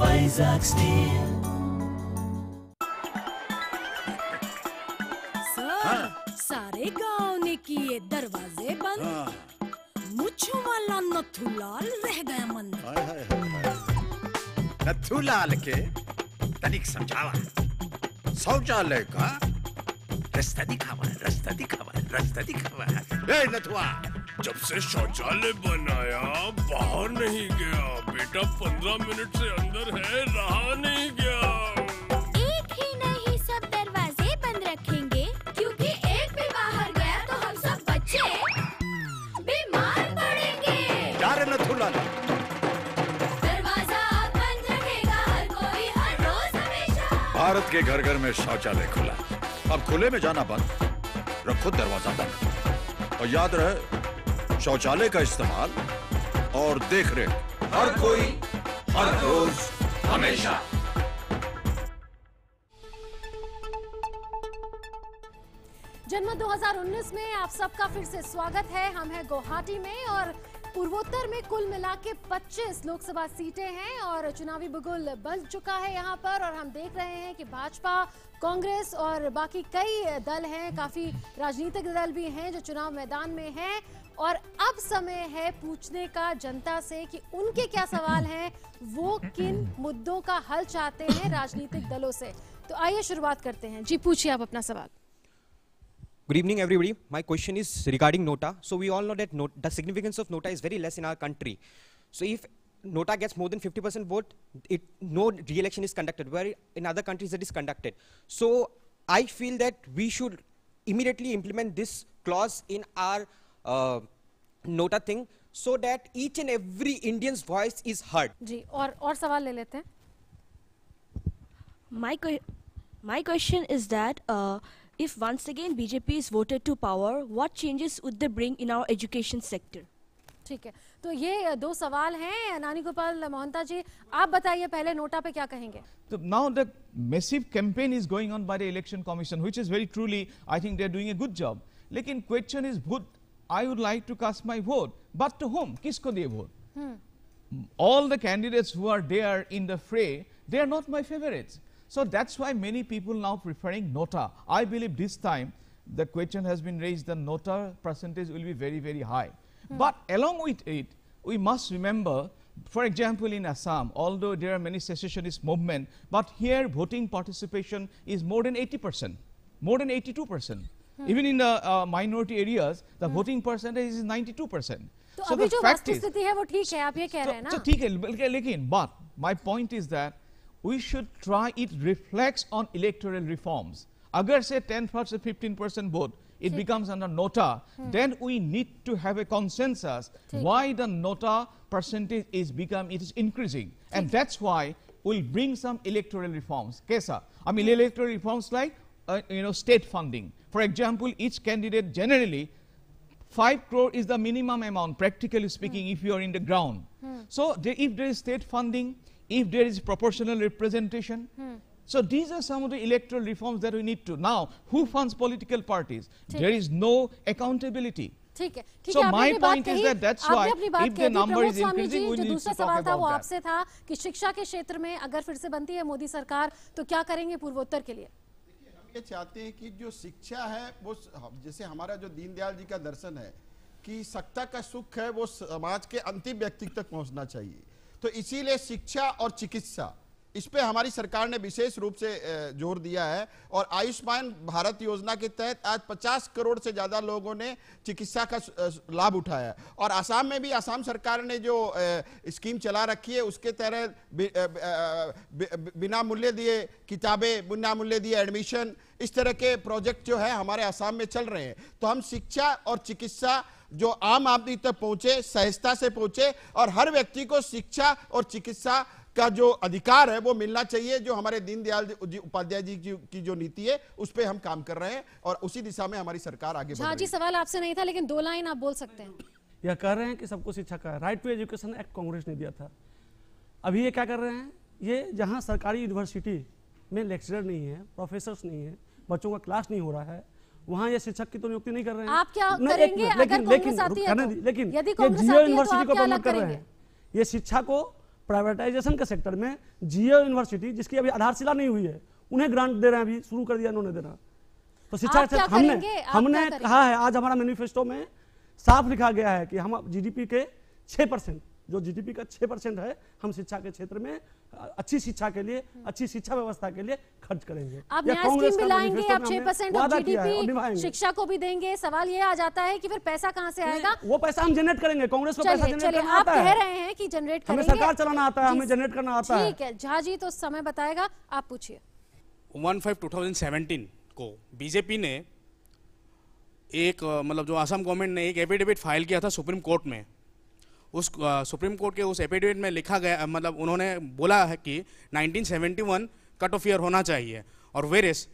Vizag Steel. सारे गांव ने किए दरवाजे बंद, मुझ वाला नथुलाल रह गया मंद। नथुलाल के तनिक समझावा, शौचालय का रास्ता दिखावा, रास्ता दिखावा, रास्ता दिखावा। ए नथुआ, जब से शौचालय बनाया बाहर नहीं गया बेटा, 15 मिनट से अंदर है, रहा नहीं गया। एक ही नहीं सब दरवाजे बंद रखेंगे, क्योंकि एक भी बाहर गया तो हम सब बच्चे बीमार पड़ेंगे। जा रे नथुलाल, दरवाजा बंद रखेगा हर कोई हर रोज हमेशा। भारत के घर घर में शौचालय खुला, अब खुले में जाना बंद, रखो दरवाजा बंद। और याद रहे, शौचालय का इस्तेमाल और देख रेख हर कोई हर रोज हमेशा। जनमत 2019 में आप सबका फिर से स्वागत है। हम हैं गुवाहाटी में और पूर्वोत्तर में कुल मिला के 25 लोकसभा सीटें हैं और चुनावी बिगुल बन चुका है यहाँ पर। और हम देख रहे हैं कि भाजपा, कांग्रेस और बाकी कई दल हैं, काफी राजनीतिक दल भी हैं जो चुनाव मैदान में हैं। और अब समय है पूछने का जनता से कि उनके क्या सवाल हैं, वो किन मुद्दों का हल चाहते हैं राजनीतिक दलों से। तो आइए शुरुआत करते हैं। जी पूछिए आप अपना सवाल। Good evening, everybody. My question is regarding Nota. So we all know that the significance of Nota is very less in our country. So if Nota gets more than 50% vote, no re-election is conducted, where in other countries it is conducted. So I feel that we should immediately implement this clause in our Nota thing, so that each and every Indian's voice is heard. जी और सवाल ले लेते हैं। My question is that if once again BJP is voted to power, what changes would they bring in our education sector? ठीक है, तो ये दो सवाल हैं। नानी गोपाल मोहंता जी, आप बताइए पहले नोटा पे क्या कहेंगे? So now the massive campaign is going on by the Election Commission, which is very truly, I think they are doing a good job. लेकिन question is, I would like to cast my vote, but to whom? किसको दिए vote? All the candidates who are there in the fray, they are not my favorites. So that's why many people now preferring Nota. I believe this time the question has been raised, the Nota percentage will be very, very high. But along with it, we must remember, for example, in Assam, although there are many secessionist movements, but here voting participation is more than 80%, more than 82%. Even in the minority areas, the voting percentage is 92%. तो so अभी the जो fact is, वस्तुस्थिति है वो ठीक है, आप ये कह रहे हैं ना? तो ठीक है, लेकिन but my point is that we should try it reflects on electoral reforms. अगर से 10% 15% vote, it becomes under Nota, then we need to have a consensus why the Nota percentage is increasing, and that's why we'll bring some electoral reforms. Kaisa? I mean electoral reforms like state funding. For example, each candidate generally 5 crore is the minimum amount, practically speaking, if you are in the ground. So if there is state funding, if there is proportional representation, so these are some of the electoral reforms that we need to. Now, who funds political parties? There is no accountability. ठीक है, So my point is that that's why if the number is increasing, we जो need दूसरा to talk सवाल था वो about आपसे था कि शिक्षा के क्षेत्र में अगर फिर से बनती है मोदी सरकार तो क्या करेंगे पूर्वोत्तर के लिए? ये चाहते हैं कि जो शिक्षा है वो जैसे हमारा जो दीनदयाल जी का दर्शन है कि सत्ता का सुख है वो समाज के अंतिम व्यक्ति तक पहुंचना चाहिए, तो इसीलिए शिक्षा और चिकित्सा इस पे हमारी सरकार ने विशेष रूप से जोर दिया है। और आयुष्मान भारत योजना के तहत आज 50 करोड़ से ज्यादा लोगों ने चिकित्सा का लाभ उठाया है। और आसाम में भी आसाम सरकार ने जो स्कीम चला रखी है उसके तहत बिना मूल्य दिए किताबें, बिना मूल्य दिए एडमिशन, इस तरह के प्रोजेक्ट जो है हमारे आसाम में चल रहे हैं। तो हम शिक्षा और चिकित्सा जो आम आदमी तक पहुंचे, सहजता से पहुंचे और हर व्यक्ति को शिक्षा और चिकित्सा का जो अधिकार है वो मिलना चाहिए, जो हमारे दीनदयाल उपाध्याय जी की जो नीति है उस पे हम काम कर रहे हैं और उसी दिशा में हमारी सरकार आगे बढ़ रही है। जी सवाल आपसे नहीं था लेकिन 2 लाइन आप बोल सकते हैं। यह कह रहे हैं कि सबको शिक्षा का right to education act Congress ने दिया था, अभी ये क्या कर रहे हैं, ये जहां सरकारी यूनिवर्सिटी में लेक्चरर नहीं है, प्रोफेसर्स नहीं है, बच्चों का क्लास नहीं हो रहा है, वहां ये शिक्षक की तो नियुक्ति नहीं कर रहे हैं। आप क्या करेंगे अगर कांग्रेस आती है तो? लेकिन यदि ये कांग्रेस जियो आती है तो यूनिवर्सिटी आप को क्या प्रमोट अलग कर रहे करेंगे? हैं, ये शिक्षा को प्राइवेटाइजेशन के सेक्टर में जीओ यूनिवर्सिटी जिसकी अभी आधारशिला नहीं हुई है उन्हें ग्रांट दे रहे हैं, अभी शुरू कर दिया इन्होंने देना। तो शिक्षा हमने कहा है, आज हमारा मैनिफेस्टो में साफ लिखा गया है कि हम जीडीपी के 6%, जो जीडीपी का 6% है, हम शिक्षा के क्षेत्र में अच्छी शिक्षा के लिए, अच्छी शिक्षा व्यवस्था के लिए खर्च करेंगे। आप नया स्कीम भी लाएंगे, आप 6% ऑफ जीडीपी शिक्षा को भी देंगे। सवाल ये आ जाता है कि फिर पैसा कहां से आएगा? वो पैसा हम जनरेट करेंगे, कांग्रेस को पैसा जनरेट करना आता है। आप कह रहे हैं कि जनरेट करेंगे, हमें सरकार चलाना आता है, हमें जनरेट करना आता है। ठीक है, झा जी तो समय बताएगा, आप पूछिए। 15/2017 को बीजेपी ने एक मतलब जो असम गवर्नमेंट ने एक एफिडेविट फाइल किया था सुप्रीम कोर्ट में। उस सुप्रीम कोर्ट के उस एफिडेविट में लिखा गया, मतलब उन्होंने बोला है कि 1971 कट ऑफ ईयर होना चाहिए। और वेरिस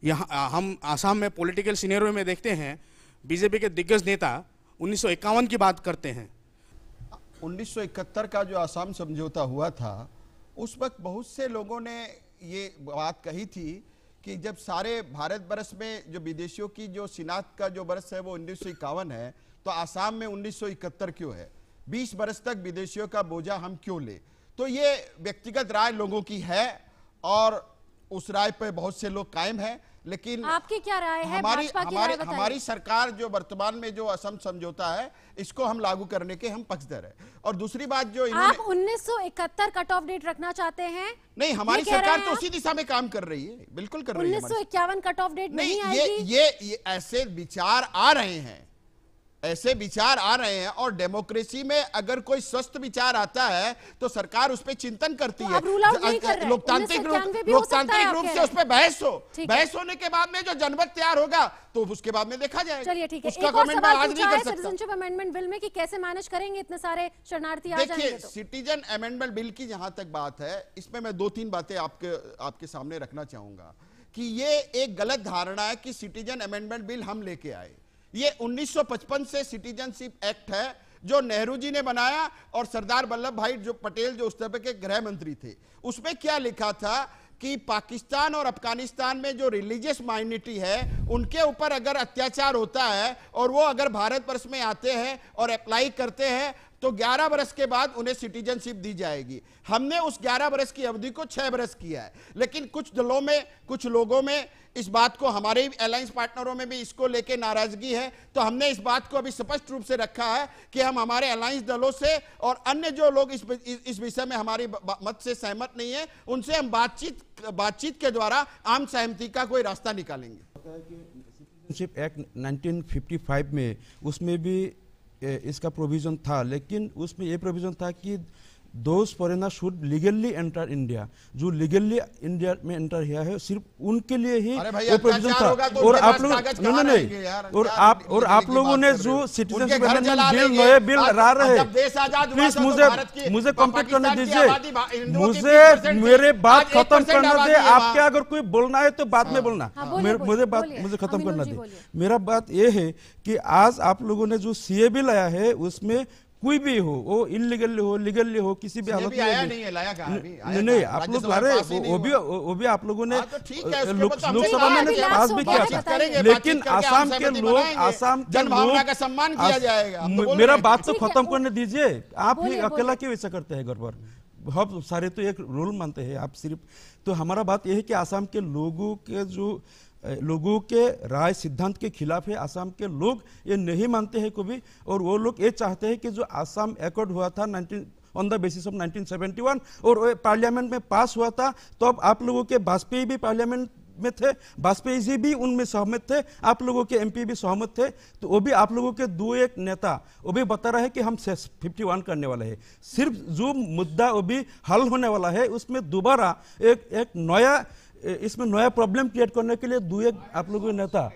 यहाँ हम आसाम में पॉलिटिकल सिनेरियो में देखते हैं बीजेपी के दिग्गज नेता 1951 की बात करते हैं। 1971 का जो आसाम समझौता हुआ था उस वक्त बहुत से लोगों ने ये बात कही थी कि जब सारे भारत वर्ष में जो विदेशियों की जो शिनाख्त का जो वर्ष है वो 1951 है, तो आसाम में 1971 क्यों है? 20 वर्ष तक विदेशियों का बोझा हम क्यों ले? तो ये व्यक्तिगत राय लोगों की है और उस राय पे बहुत से लोग कायम हैं, लेकिन आपकी क्या राय है? हमारी सरकार जो वर्तमान में जो असम समझौता है इसको हम लागू करने के हम पक्षधर है। और दूसरी बात जो आप 1971 कट ऑफ डेट रखना चाहते हैं? नहीं, हमारी सरकार तो उसी दिशा में काम कर रही है, बिल्कुल कर रही है। 1951 कट ऑफ डेट नहीं आएगी? ये ऐसे विचार आ रहे हैं, ऐसे विचार आ रहे हैं, और डेमोक्रेसी में अगर कोई स्वस्थ विचार आता है तो सरकार उस पर चिंतन करती है। लोकतांत्रिक रूप से उस पर बहस हो, बहस होने के बाद में जो जनमत तैयार होगा तो उसके बाद में देखा जाएगा। चलिए ठीक है, उसका गवर्नमेंट आज नहीं कर सकता। सिटीजनशिप अमेंडमेंट बिल में कि कैसे मैनेज करेंगे इतने सारे शरणार्थी आ जाएंगे? देखिए, सिटीजन अमेंडमेंट बिल की जहां तक बात है, इसमें मैं 2-3 बातें आपके सामने रखना चाहूंगा कि ये एक गलत धारणा है कि सिटीजन अमेंडमेंट बिल हम लेके आए। ये 1955 से सिटीजनशिप एक्ट है जो नेहरू जी ने बनाया, और सरदार वल्लभ भाई जो पटेल जो उस तरह के गृह मंत्री थे, उसमें क्या लिखा था कि पाकिस्तान और अफगानिस्तान में जो रिलीजियस माइनॉरिटी है उनके ऊपर अगर अत्याचार होता है और वो अगर भारतवर्ष में आते हैं और अप्लाई करते हैं तो 11 वर्ष के बाद उन्हें सिटीजनशिप दी जाएगी। हमने उस 11 वर्ष की अवधि को 6 वर्ष किया है, लेकिन कुछ दलों में, कुछ लोगों में इस बात को, हमारे अलायंस पार्टनरों में भी इसको लेके नाराजगी है। तो हमने इस बात को अभी स्पष्ट रूप से रखा है कि हम हमारे अलायंस दलों से और अन्य जो लोग इस विषय में हमारी मत से सहमत नहीं है उनसे हम बातचीत के द्वारा आम सहमति का कोई रास्ता निकालेंगे। सिटीजनशिप एक्ट 1955 में उसमें भी इसका प्रोविजन था, लेकिन उसमें ये प्रोविजन था कि those foreigner should legally enter India. जो लीगली इंडिया में एंटर किया है सिर्फ उनके लिए ही वो प्रोविजन था। और आप लोग नहीं, और आप लोगों ने जो सिटीजनशिप अमेंडमेंट बिल, नए बिल ला रहे, प्लीज मुझे कंप्लीट करने दीजिए, मुझे बात खत्म करने दे। आपके अगर कोई बोलना है तो बाद में बोलना, मुझे खत्म करना दे। मेरा बात ये है कि आज आप लोगों ने जो सीए बिल लाया है उसमें कोई भी हो, वो इलीगल हो, लीगल हो, किसी भी हालत में नहीं, आप लोग ला रहे, वो भी आप लोगों ने लोकसभा में पास भी किया था। लेकिन आसाम के लोग का सम्मान किया जाएगा। मेरा बात तो खत्म करने दीजिए, आप ही अकेला क्यों ऐसा करते हैं? गड़बड़ हम सारे तो एक रूल मानते हैं, आप सिर्फ। तो हमारा बात यह है कि आसाम के लोगों के राय सिद्धांत के खिलाफ है। आसाम के लोग ये नहीं मानते हैं कभी, और वो लोग ये चाहते हैं कि जो आसाम एकॉर्ड हुआ था ऑन द बेसिस ऑफ 1971 और पार्लियामेंट में पास हुआ था, तो अब आप लोगों के वाजपेयी भी पार्लियामेंट में थे, वाजपेयी जी भी उनमें सहमत थे, आप लोगों के एमपी भी सहमत थे। तो वो भी आप लोगों के 2-1 नेता वो भी बता रहे हैं कि हम 51 करने वाले हैं। सिर्फ जो मुद्दा वो भी हल होने वाला है उसमें दोबारा एक नया, इसमें नया प्रॉब्लम क्रिएट करने के लिए 2-1 आप लोगों के नेता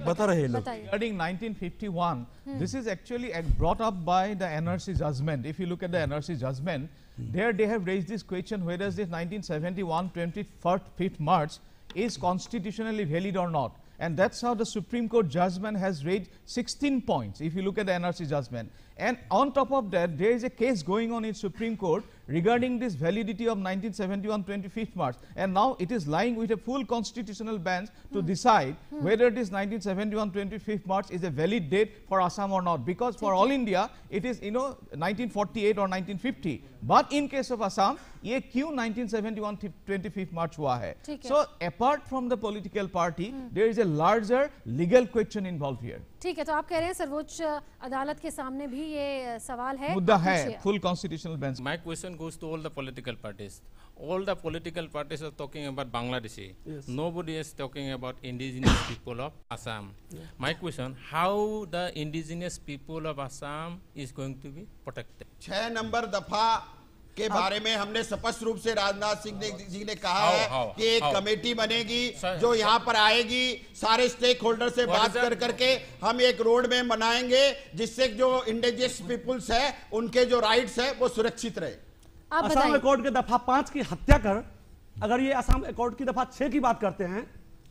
बता रहे लोग। Regarding 1951, this is actually brought up by the NRC judgment. If you look at the NRC judgment, there they have raised this question whether this 1971 25th March is constitutionally valid or not. And that's how the Supreme Court judgment has raised 16 points if you look at the NRC judgment. And on top of that, there is a case going on in Supreme Court regarding this validity of 1971 25th March, and now it is lying with a full constitutional bench to decide whether this 1971 25th March is a valid date for Assam or not, because for all India it is 1948 or 1950, but in case of Assam ये क्यों 1971 25th March हुआ है? So apart from the political party, there is a larger legal question involved here. ठीक है, तो आप कह रहे हैं सर्वोच्च अदालत के सामने भी ये सवाल है, मुद्दा है, full constitutional bench. My question goes to all the political parties. All the political parties are talking about Bangladeshi. Yes. Nobody is talking about indigenous people of Assam. Yeah. My question: how the indigenous people of Assam is going to be protected? 6 number दफा के बारे में हमने स्पष्ट रूप से राजनाथ सिंह जी ने कहा है कि एक कमेटी बनेगी जो यहाँ पर आएगी, सारे स्टेक होल्डर से बात करके हम एक रोड मैप बनाएंगे जिससे जो इंडिजिनस पीपुल्स है उनके जो राइट्स है वो सुरक्षित रहे। असम अकॉर्ड के दफा 5 की हत्या कर अगर ये असम अकॉर्ड की दफा 6 की बात करते हैं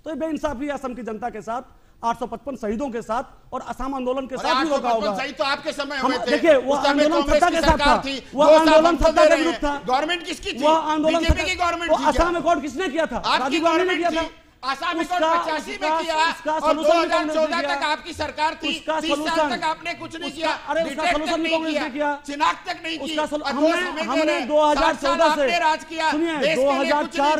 तो ये बेइंसाफी असम की जनता के साथ, 855 शहीदों के साथ और असम आंदोलन के साथ भी होगा। 855 शहीद तो आपके समय हुए थे। देखिए वो आंदोलन सत्ता के साथ था, वो आंदोलन सत्ता के विरुद्ध था। गवर्नमेंट किसकी थी? वो आंदोलन बीजेपी की गवर्नमेंट थी। असम अकॉर्ड किसने किया था? आपकी गवर्नमेंट थी। असम अकॉर्ड 85 में किया और 2014 तक आपकी सरकार थी। 30 साल तक आपने कुछ नहीं किया, उसका सोल्यूशन नहीं किया, चिनाक तक नहीं की। हमने 2014 से राज किया, सुनिए 2004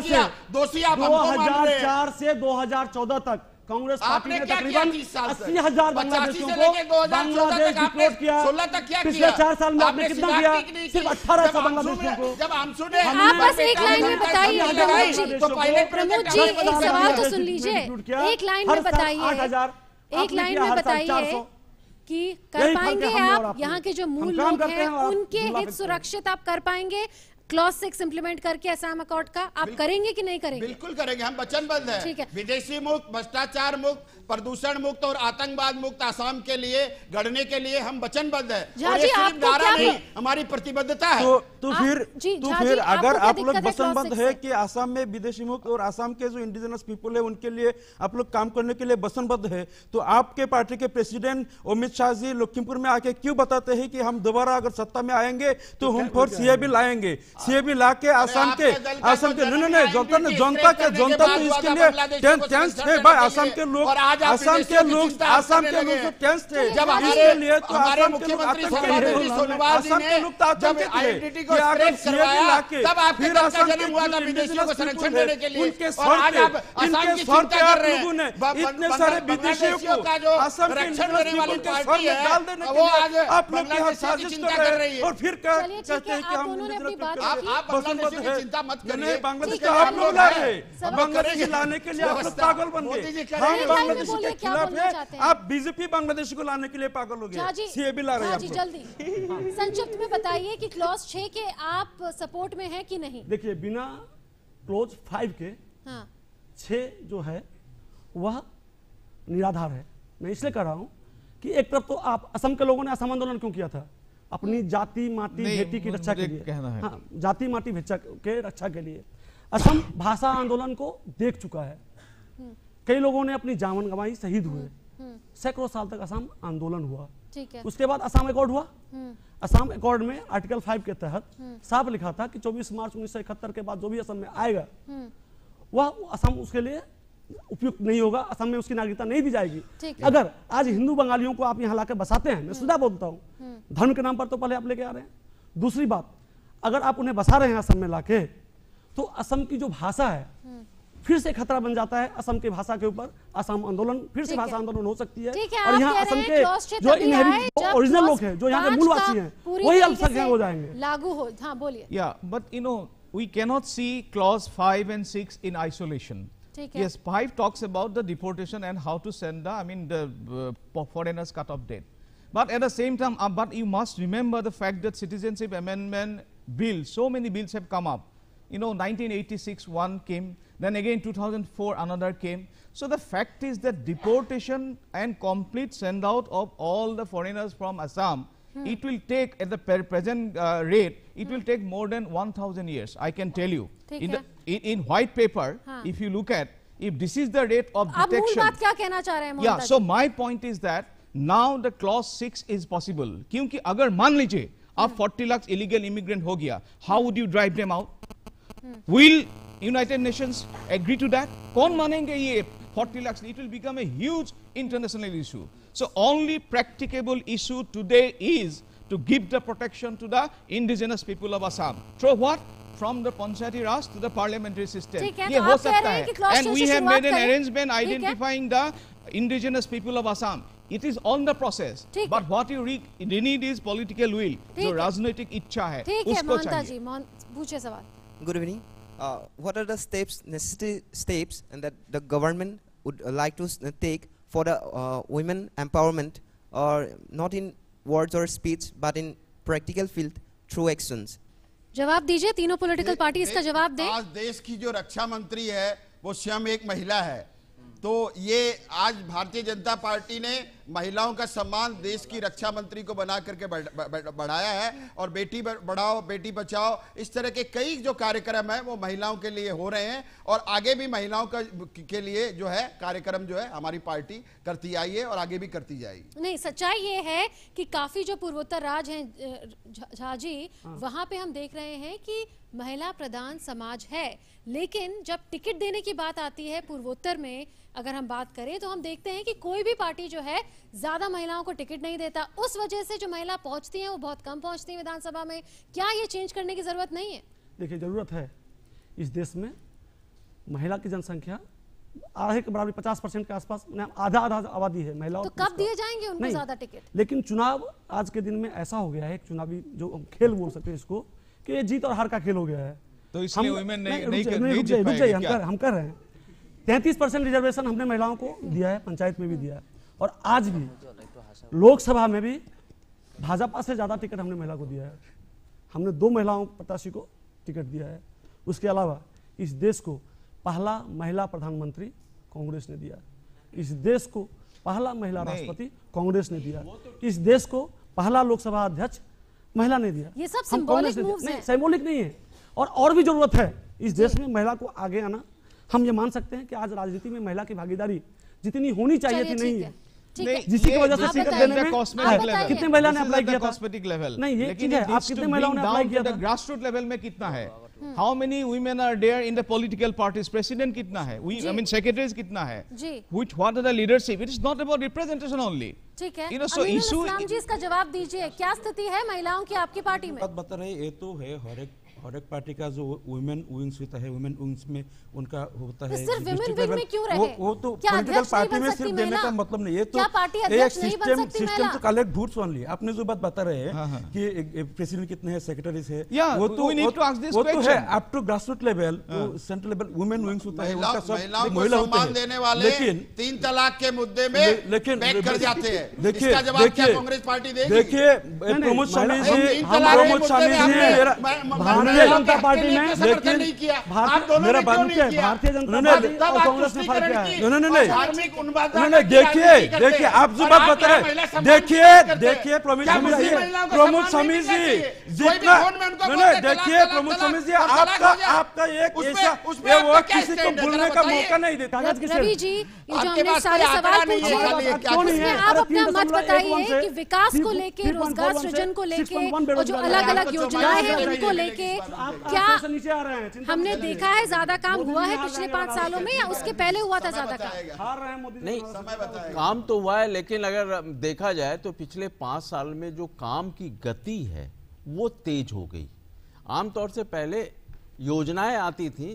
से 2014 तक कांग्रेस पार्टी ने तकरीबन 80,000 बांग्लादेशियों को बांग्लादेश डिपोर्ट किया। पिछले 4 साल में आपने कितना किया? सिर्फ 1800 बांग्लादेशियों को। जब हम सुने आप बस एक लाइन में बताइए प्रमोद जी, एक सवाल तो सुन लीजिए, एक लाइन में बताइए, एक लाइन में बताइए कि कर पाएंगे आप यहाँ के जो मूल लोग हैं उनके हित सुरक्षित आप कर पाएंगे क्लॉज 6 इंप्लीमेंट करके असम अकॉर्ड का? आप करेंगे कि नहीं करेंगे? बिल्कुल करेंगे, हम वचनबद्ध हैं। ठीक है, विदेशी मुक्त, भ्रष्टाचार मुक्त, प्रदूषण मुक्त और आतंकवाद मुक्त असम के लिए गढ़ने के लिए हम वचनबद्ध हैं। और ये सिर्फ नारा नहीं, हमारी प्रतिबद्धता है। तो फिर अगर आप लोग वचनबद्ध है कि असम में विदेशी मुक्त और असम के जो इंडिजिनस पीपल है उनके लिए आप लोग काम करने के लिए वचनबद्ध है, तो आपके पार्टी के प्रेसिडेंट अमित शाह जी लखीमपुर में आके क्यों बताते हैं कि हम दोबारा अगर सत्ता में आएंगे तो हम फिर सीएबी लाएंगे? सीएबी लाके असम के नहीं जनता तो इसके लिए टेंस है भाई। असम के लोग टेंस थे, जब हमारे मुख्यमंत्री असम के लोग जब आइडेंटिटी को स्क्रैप करवाया तब आपके दल का जन्म हुआ था विदेशियों को संरक्षण देने के लिए। और आज आप असम की चिंता कर रहे हैं। इतने सारे विदेशियों का जो संरक्षण देने वाली पार्टी है वो आज आप लोग यहाँ साजिश कर रहे हैं और फिर कहते हैं कि हम आप बांग्लादेश की चिंता मत करिए। बांग्लादेश का आप लोग ला रहे हैं, बांग्लादेश लाने के लिए आप लोग पागल बन गए। हम बांग्लादेश के खिलाफ है, आप बीजेपी बांग्लादेश को लाने के लिए पागल हो गए। सीएबी ला रहे हैं। जल्दी संक्षिप्त में बताइए कि क्लॉज 6 के आप सपोर्ट में हैं कि नहीं? देखिए बिना क्लॉज 5 के 6 जो है वह निराधार है। मैं इसलिए कह रहा हूं कि एक तरफ तो आप असम के लोगों ने असम आंदोलन क्यों किया था? अपनी जाति माटी भेटी की रक्षा के लिए। हाँ, जाति माटी भेटी के रक्षा के लिए। असम भाषा आंदोलन को देख चुका है, कई लोगों ने अपनी जान गंवाई, शहीद हुए, सैकड़ों साल तक असम आंदोलन हुआ। उसके बाद असम अकॉर्ड हुआ। असम अकॉर्ड में आर्टिकल 5 के तहत साफ लिखा था कि 24 मार्च 1971 के बाद जो भी असम में आएगा वह असम उसके लिए उपयुक्त नहीं होगा, असम में उसकी नागरिकता नहीं दी जाएगी। अगर आज हिंदू बंगालियों को आप यहाँ लाकर बसाते हैं, मैं सीधा बोलता हूँ, धर्म के नाम पर तो पहले आप लेके आ रहे हैं। दूसरी बात, अगर आप उन्हें बसा रहे हैं असम में लाके, तो असम की जो भाषा है फिर से खतरा बन जाता है असम की भाषा के ऊपर। असम आंदोलन फिर से भाषा आंदोलन हो सकती है और यहाँ असम के जो ओरिजिनल लोग हैं, जो यहाँ के मूलवासी हैं, वही अल्पसंख्यक हो जाएंगे। लागू हो। हाँ बोलिए। Yeah, but we cannot see clause 5 and 6 in isolation. Yes, 5 talks about the deportation and how to send the foreigners cut-off date. But at the same time, but you must remember the fact that citizenship amendment bills, so many bills have come up. 1986 one came, then again 2004 another came. So the fact is that deportation and complete send out of all the foreigners from Assam, it will take at the present rate, it will take more than 1,000 years. I can tell you. In white paper, if you look at, if this is the rate of detection. आप मूल बात क्या कहना चाह रहे हैं? Yeah, so my point is that now the clause 6 is possible. क्योंकि अगर मान लीजिए आप 40 लाख illegal immigrant हो गया, how would you drive them out? Will United Nations agree to that? कौन मानेंगे ये 40 lakhs? It will become a huge international issue. So only practicable issue today is to give the protection to the indigenous people of Assam. Through what? From the Panchayati Raj to the parliamentary system. ये हो सकता है. And we have made an arrangement identifying the indigenous people of Assam. It is on the process. But what you need is political will. जो राजनीतिक इच्छा है, उसको चाहिए. पूछे सवाल. Good evening. What are the necessary steps and that the government would like to take for the women empowerment, or not in words or speech but in practical field through actions? जवाब दीजिए, तीनों political party इसका जवाब दें. आज देश की जो रक्षा मंत्री है वो स्वयं एक महिला है, तो ये आज भारतीय जनता पार्टी ने महिलाओं का सम्मान देश की रक्षा मंत्री को बना करके बढ़ाया है, और बेटी बढ़ाओ बेटी बचाओ इस तरह के कई जो कार्यक्रम है वो महिलाओं के लिए हो रहे हैं, और आगे भी महिलाओं के लिए जो है कार्यक्रम जो है हमारी पार्टी करती आई है और आगे भी करती जाएगी. नहीं, सच्चाई ये है कि काफी जो पूर्वोत्तर राज्य हैं झा जी, वहां पे हम देख रहे हैं कि महिला प्रधान समाज है, लेकिन जब टिकट देने की बात आती है पूर्वोत्तर में अगर हम बात करें तो हम देखते हैं कि कोई भी पार्टी जो है ज्यादा महिलाओं को टिकट नहीं देता. उस वजह से जो महिला पहुंचती हैं वो बहुत कम पहुंचती हैं विधानसभा में. क्या ये चेंज करने की जरूरत नहीं है? देखिए, जरूरत है. इस देश में महिला की जनसंख्या आधे के बराबर 50% के आसपास, आधा आबादी है महिलाओं. तो कब दिए जाएंगे उनको ज्यादा टिकट? लेकिन चुनाव आज के दिन में ऐसा हो गया है, एक चुनावी जो खेल बोल सकते हैं इसको, कि ये जीत और हार का खेल हो गया है. तो इसलिए वुमेन नहीं हम कर रहे हैं. 33% रिजर्वेशन हमने महिलाओं को दिया है, पंचायत में भी दिया है, और आज भी लोकसभा में भी भाजपा से ज्यादा टिकट हमने महिला को दिया है. हमने 2 महिलाओं प्रत्याशी को टिकट दिया है. उसके अलावा इस देश को पहला महिला प्रधानमंत्री कांग्रेस ने दिया. इस देश को पहला महिला राष्ट्रपति कांग्रेस ने दिया. इस देश को पहला लोकसभा अध्यक्ष महिला ने दिया. ये सब सिंबॉलिक मूव्स हैं. सिंबॉलिक नहीं है, और भी जरूरत है इस देश में महिला को आगे आना. हम ये मान सकते हैं कि आज राजनीति में महिला की भागीदारी जितनी होनी चाहिए थी नहीं है, जिसकी वजह से टिकट देने में कितने महिला ने अप्लाई किया था? Cosmetic level. नहीं, ये चीज है, आप कितने महिलाओं ने अप्लाई किया था? ग्रास रूट लेवल में कितना है? How many women are there in the political parties? President कितना है? आई मीन सेक्रेटरीज कितना है? Which what are the leadership? It is not about representation only. ठीक है, अमीनुल इस्लाम जी इसका जवाब दीजिए. क्या स्थिति है महिलाओं की आपकी पार्टी में? बात बता रहे, ये तो है हर एक पार्टी का जो वुमेन विंग्स होता है, वुमेन विंग्स में उनका होता है. सिर्फ वुमेन विंग में क्यों रहे? वो तो पॉलिटिकल पार्टी में सिर्फ देने का मतलब नहीं. ये तो एक system to collect votes only. आपने जो बात बता रहे हैं कि प्रेसिडेंट कितने हैं, सेक्रेटरीज है, वो तो है up to grass root level, central level women wings होता है. उनका सब महिला होते हैं, लेकिन 3 तलाक के मुद्दे में लेकिन बैक कर जाते हैं. देखिए कांग्रेस पार्टी देखिए प्रमोद स्वामी जी भारतीय जनता पार्टी में, लेकिन मेरा बात क्या है, भारतीय जनता पार्टी और कांग्रेस ने फर्क क्या है? नहीं, देखिए आप जो बात बता रहे, देखिए प्रमोद स्वामी जी जितना, देखिए प्रमोद स्वामी जी आपका एक ऐसा वो किसी को बोलने का मौका नहीं देता. रवि जी, ये जो हमने सारे सवाल पूछे उसमें आप अपना मत बताइए कि विकास को लेके, रोजगार सृजन को लेके और जो अलग अलग योजनाएं हैं उनको लेके क्या हमने देखा है ज्यादा काम हुआ है पिछले 5 सालों में, या उसके पहले हुआ था ज्यादा काम? नहीं, काम तो हुआ है, लेकिन अगर देखा जाए तो पिछले 5 साल में जो काम की गति है वो तेज हो गई. आमतौर से पहले योजनाएं आती थी,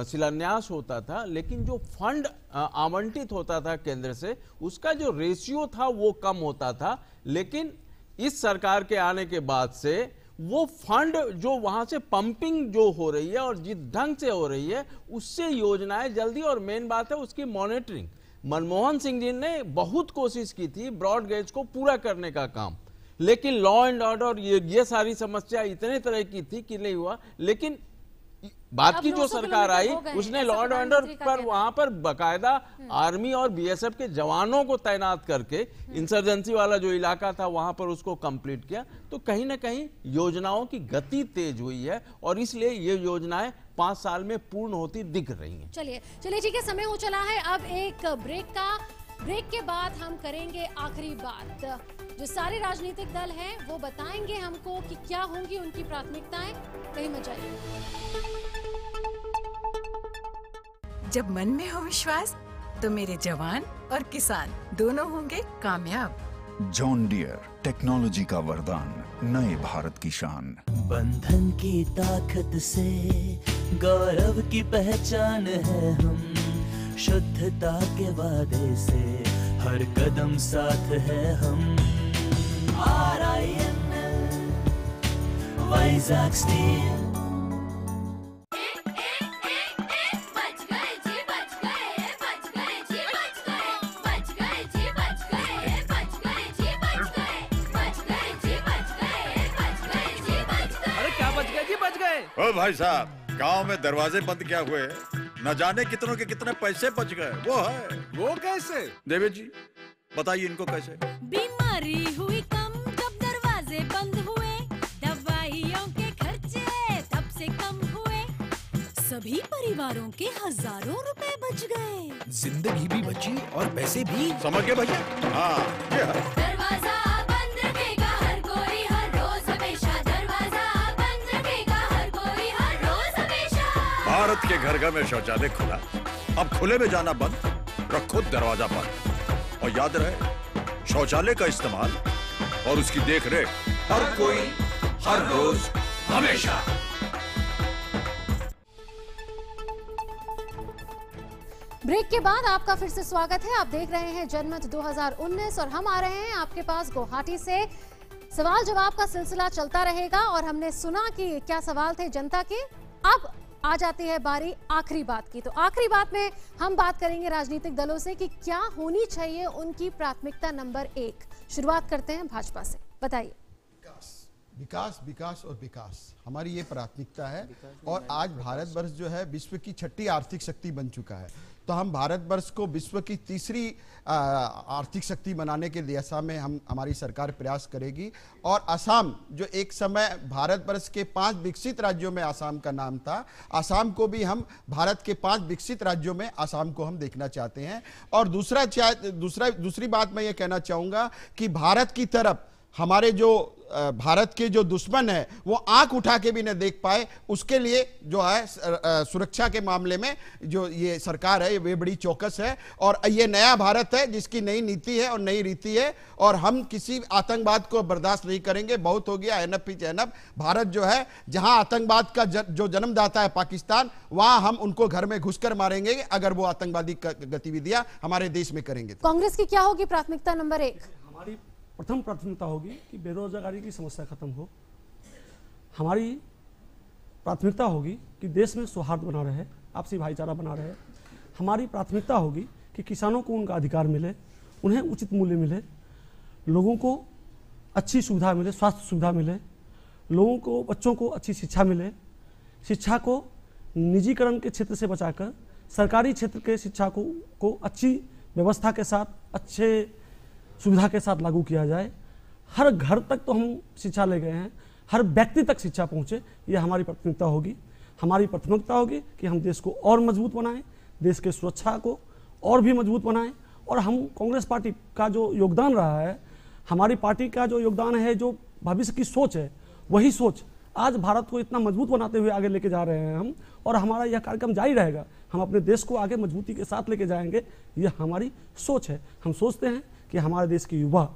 शिलान्यास होता था, लेकिन जो फंड आवंटित होता था केंद्र से उसका जो रेशियो था वो कम होता था. लेकिन इस सरकार के आने के बाद से वो फंड जो वहां से पंपिंग जो हो रही है और जिस ढंग से हो रही है उससे योजनाएं जल्दी, और मेन बात है उसकी मॉनिटरिंग. मनमोहन सिंह जी ने बहुत कोशिश की थी ब्रॉड गेज को पूरा करने का काम, लेकिन लॉ एंड ऑर्डर ये सारी समस्या इतने तरह की थी कि नहीं हुआ. लेकिन बाद की जो सरकार आई उसने लॉ एंड ऑर्डर पर वहां पर बकायदा आर्मी और बीएसएफ के जवानों को तैनात करके इंसर्जेंसी वाला जो इलाका था वहां पर उसको कंप्लीट किया. तो कहीं ना कहीं योजनाओं की गति तेज हुई है और इसलिए ये योजनाएं 5 साल में पूर्ण होती दिख रही हैं. चलिए ठीक है, समय हो चला है अब एक ब्रेक का. ब्रेक के बाद हम करेंगे आखिरी बात। जो सारे राजनीतिक दल हैं वो बताएंगे हमको कि क्या होंगी उनकी प्राथमिकताएं। कहीं मत जाइए। जब मन में हो विश्वास तो मेरे जवान और किसान दोनों होंगे कामयाब। जॉन डियर, टेक्नोलॉजी का वरदान, नए भारत की शान। बंधन की ताकत से गौरव की पहचान है हम, शुद्धता के वादे से हर कदम साथ है हम। RINL Vizag steel. ओ भाई साहब, गांव में दरवाजे बंद क्या हुए, न जाने कितनों के कितने पैसे बच गए। वो कैसे? देवी जी बताइए इनको कैसे। बीमारी हुई कम जब दरवाजे बंद हुए, दवाइयों के खर्चे तब से कम हुए, सभी परिवारों के हजारों रुपए बच गए, जिंदगी भी बची और पैसे भी। समझ गए भैया? हाँ ये है। दरवाजा बंद रखेगा हर कोई हर रोज हमेशा, दरवाजा बंद रखेगा हर कोई हर रोज हमेशा। भारत के घर घर में शौचालय खुला, अब खुले में जाना बंद, रखो दरवाजा बंद। और याद रहे, शौचालय का इस्तेमाल और उसकी देखरेख हर कोई हर रोज हमेशा। ब्रेक के बाद आपका फिर से स्वागत है। आप देख रहे हैं जनमत 2019 और हम आ रहे हैं आपके पास गुवाहाटी से। सवाल जवाब का सिलसिला चलता रहेगा और हमने सुना कि क्या सवाल थे जनता के। अब आ जाती है बारी आखिरी बात की। तो आखिरी बात में हम बात करेंगे राजनीतिक दलों से कि क्या होनी चाहिए उनकी प्राथमिकता नंबर 1। शुरुआत करते हैं भाजपा से, बताइए। विकास, विकास और विकास हमारी ये प्राथमिकता है। और आज भारतवर्ष जो है विश्व की 6ठी आर्थिक शक्ति बन चुका है, तो हम भारतवर्ष को विश्व की 3री आर्थिक शक्ति बनाने के दिशा में हमारी सरकार प्रयास करेगी। और असम, जो एक समय भारतवर्ष के 5 विकसित राज्यों में असम का नाम था, असम को भी हम भारत के 5 विकसित राज्यों में असम को हम देखना चाहते हैं। और दूसरी बात मैं ये कहना चाहूँगा कि भारत की तरफ हमारे जो भारत के जो दुश्मन है वो आंख उठा के भी न देख पाए, उसके लिए जो है सुरक्षा के मामले में जो ये सरकार है ये बड़ी चौकस है। और ये नया भारत है जिसकी नई नीति है और नई रीति है, और हम किसी आतंकवाद को बर्दाश्त नहीं करेंगे। बहुत हो गया एनफ पिच एनफ। भारत जो है जहां आतंकवाद का जो जन्मदाता है पाकिस्तान, वहां हम उनको घर में घुसकर मारेंगे अगर वो आतंकवादी गतिविधियां हमारे देश में करेंगे। कांग्रेस की क्या होगी प्राथमिकता नंबर 1? हमारी प्रथम प्राथमिकता होगी कि बेरोजगारी की समस्या खत्म हो। हमारी प्राथमिकता होगी कि देश में सौहार्द बना रहे, आपसी भाईचारा बना रहे। हमारी प्राथमिकता होगी कि किसानों को उनका अधिकार मिले, उन्हें उचित मूल्य मिले, लोगों को अच्छी सुविधा मिले, स्वास्थ्य सुविधा मिले, लोगों को, बच्चों को अच्छी शिक्षा मिले। शिक्षा को निजीकरण के क्षेत्र से बचाकर सरकारी क्षेत्र के शिक्षा को अच्छी व्यवस्था के साथ, अच्छे सुविधा के साथ लागू किया जाए। हर घर तक तो हम शिक्षा ले गए हैं, हर व्यक्ति तक शिक्षा पहुंचे, ये हमारी प्राथमिकता होगी। हमारी प्राथमिकता होगी कि हम देश को और मजबूत बनाएं, देश के सुरक्षा को और भी मजबूत बनाएं। और हम कांग्रेस पार्टी का जो योगदान रहा है, हमारी पार्टी का जो योगदान है, जो भविष्य की सोच है, वही सोच आज भारत को इतना मजबूत बनाते हुए आगे लेके जा रहे हैं हम। और हमारा यह कार्यक्रम जारी रहेगा, हम अपने देश को आगे मजबूती के साथ लेके जाएंगे, यह हमारी सोच है। हम सोचते हैं कि हमारे देश के युवा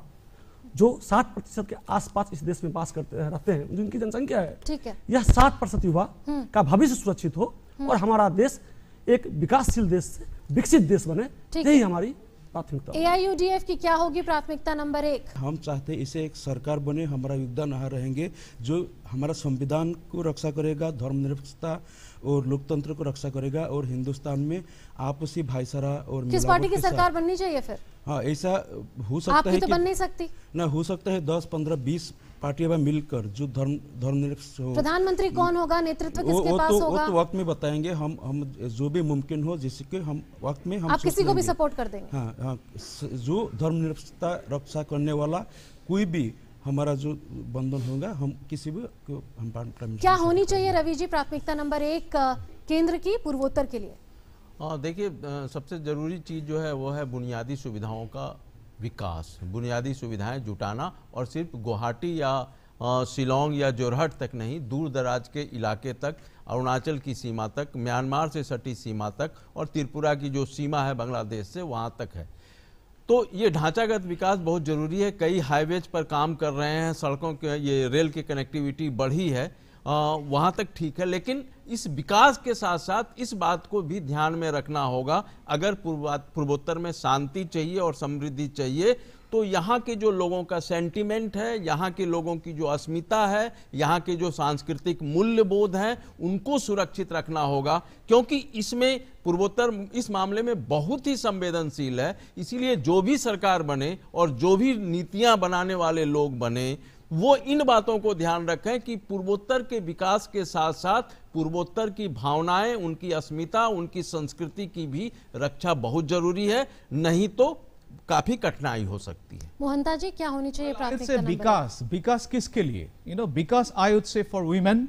जो 60% के आसपास इस देश में बास करते रहते हैं, जिनकी जनसंख्या है, ठीक है, यह 60% युवा का भविष्य सुरक्षित हो और हमारा देश एक विकासशील देश से विकसित देश बने, यही हमारी प्राथमिकता। AIUDF की क्या होगी प्राथमिकता नंबर 1? हम चाहते इसे एक सरकार बने, हमारा योगदान यहाँ रहेंगे, जो हमारा संविधान को रक्षा करेगा, धर्मनिरपेक्षता और लोकतंत्र को रक्षा करेगा, और हिंदुस्तान में आपसी भाईचारा और किस पार्टी की सरकार बननी चाहिए फिर? हाँ, ऐसा हो सकता है तो बन नहीं सकती ना, हो सकता है 10, 15, 20 पार्टियां मिलकर जो धर्मनिरपेक्ष हो। प्रधानमंत्री कौन होगा, नेतृत्व किसके पास होगा? वो तो वक्त में बताएंगे। हम जो भी मुमकिन हो, जिसके हम वक्त में हम आप किसी को भी सपोर्ट कर देंगे? हाँ, जो धर्मनिरपेक्षता रक्षा करने वाला कोई भी हमारा जो बंधन होगा, हम किसी भी को हम क्या होनी चाहिए रवि जी प्राथमिकता नंबर 1 केंद्र की पूर्वोत्तर के लिए? देखिए, सबसे ज़रूरी चीज़ जो है वो है बुनियादी सुविधाओं का विकास, बुनियादी सुविधाएं जुटाना, और सिर्फ गुवाहाटी या शिलोंग या जोरहट तक नहीं, दूर दराज के इलाके तक, अरुणाचल की सीमा तक, म्यांमार से सटी सीमा तक, और त्रिपुरा की जो सीमा है बांग्लादेश से वहाँ तक है। तो ये ढांचागत विकास बहुत ज़रूरी है। कई हाईवेज पर काम कर रहे हैं, सड़कों के, ये रेल की कनेक्टिविटी बढ़ी है, वहाँ तक ठीक है, लेकिन इस विकास के साथ साथ इस बात को भी ध्यान में रखना होगा, अगर पूर्वोत्तर में शांति चाहिए और समृद्धि चाहिए तो यहाँ के जो लोगों का सेंटिमेंट है, यहाँ के लोगों की जो अस्मिता है, यहाँ के जो सांस्कृतिक मूल्यबोध हैं, उनको सुरक्षित रखना होगा, क्योंकि इसमें पूर्वोत्तर इस मामले में बहुत ही संवेदनशील है। इसीलिए जो भी सरकार बने और जो भी नीतियां बनाने वाले लोग बने, वो इन बातों को ध्यान रखें कि पूर्वोत्तर के विकास के साथ साथ पूर्वोत्तर की भावनाएं, उनकी अस्मिता, उनकी संस्कृति की भी रक्षा बहुत जरूरी है, नहीं तो काफी कठिनाई हो सकती है। मोहंता जी, क्या होनी चाहिए प्राथमिकता नंबर? विकास किसके लिए? विकास I would say for women,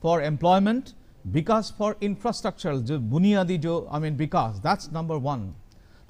for employment, विकास फॉर इंफ्रास्ट्रक्चर, जो बुनियादी जो विकास, that's number 1.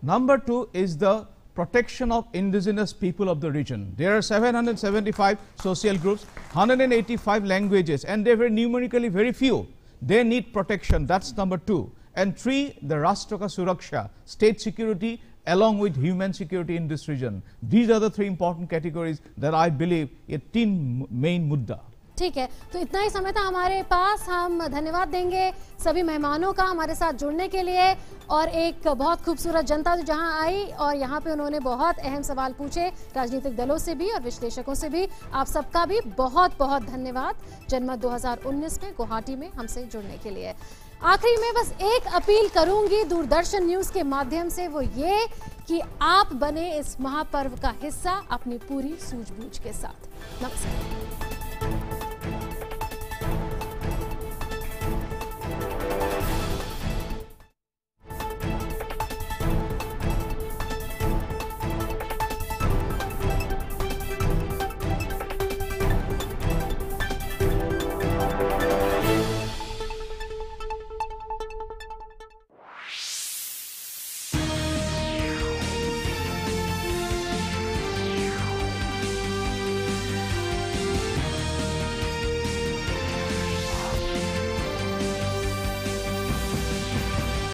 Number 2 is the protection of indigenous people of the region. There are 775 social groups, 185 languages, and they were numerically very few. They need protection. That's number 2. And 3, the Rashtra ka Suraksha, state security along with human security in this region. These are the 3 important categories that I believe are 3 main mudda. ठीक है, तो इतना ही समय था हमारे पास। हम धन्यवाद देंगे सभी मेहमानों का हमारे साथ जुड़ने के लिए, और एक बहुत खूबसूरत जनता जो जहां आई और यहां पे उन्होंने बहुत अहम सवाल पूछे, राजनीतिक दलों से भी और विश्लेषकों से भी। आप सबका भी बहुत बहुत धन्यवाद जनमत 2019 में गुवाहाटी में हमसे जुड़ने के लिए। आखिरी में बस एक अपील करूंगी दूरदर्शन न्यूज के माध्यम से, वो ये कि आप बने इस महापर्व का हिस्सा अपनी पूरी सूझबूझ के साथ। नमस्कार।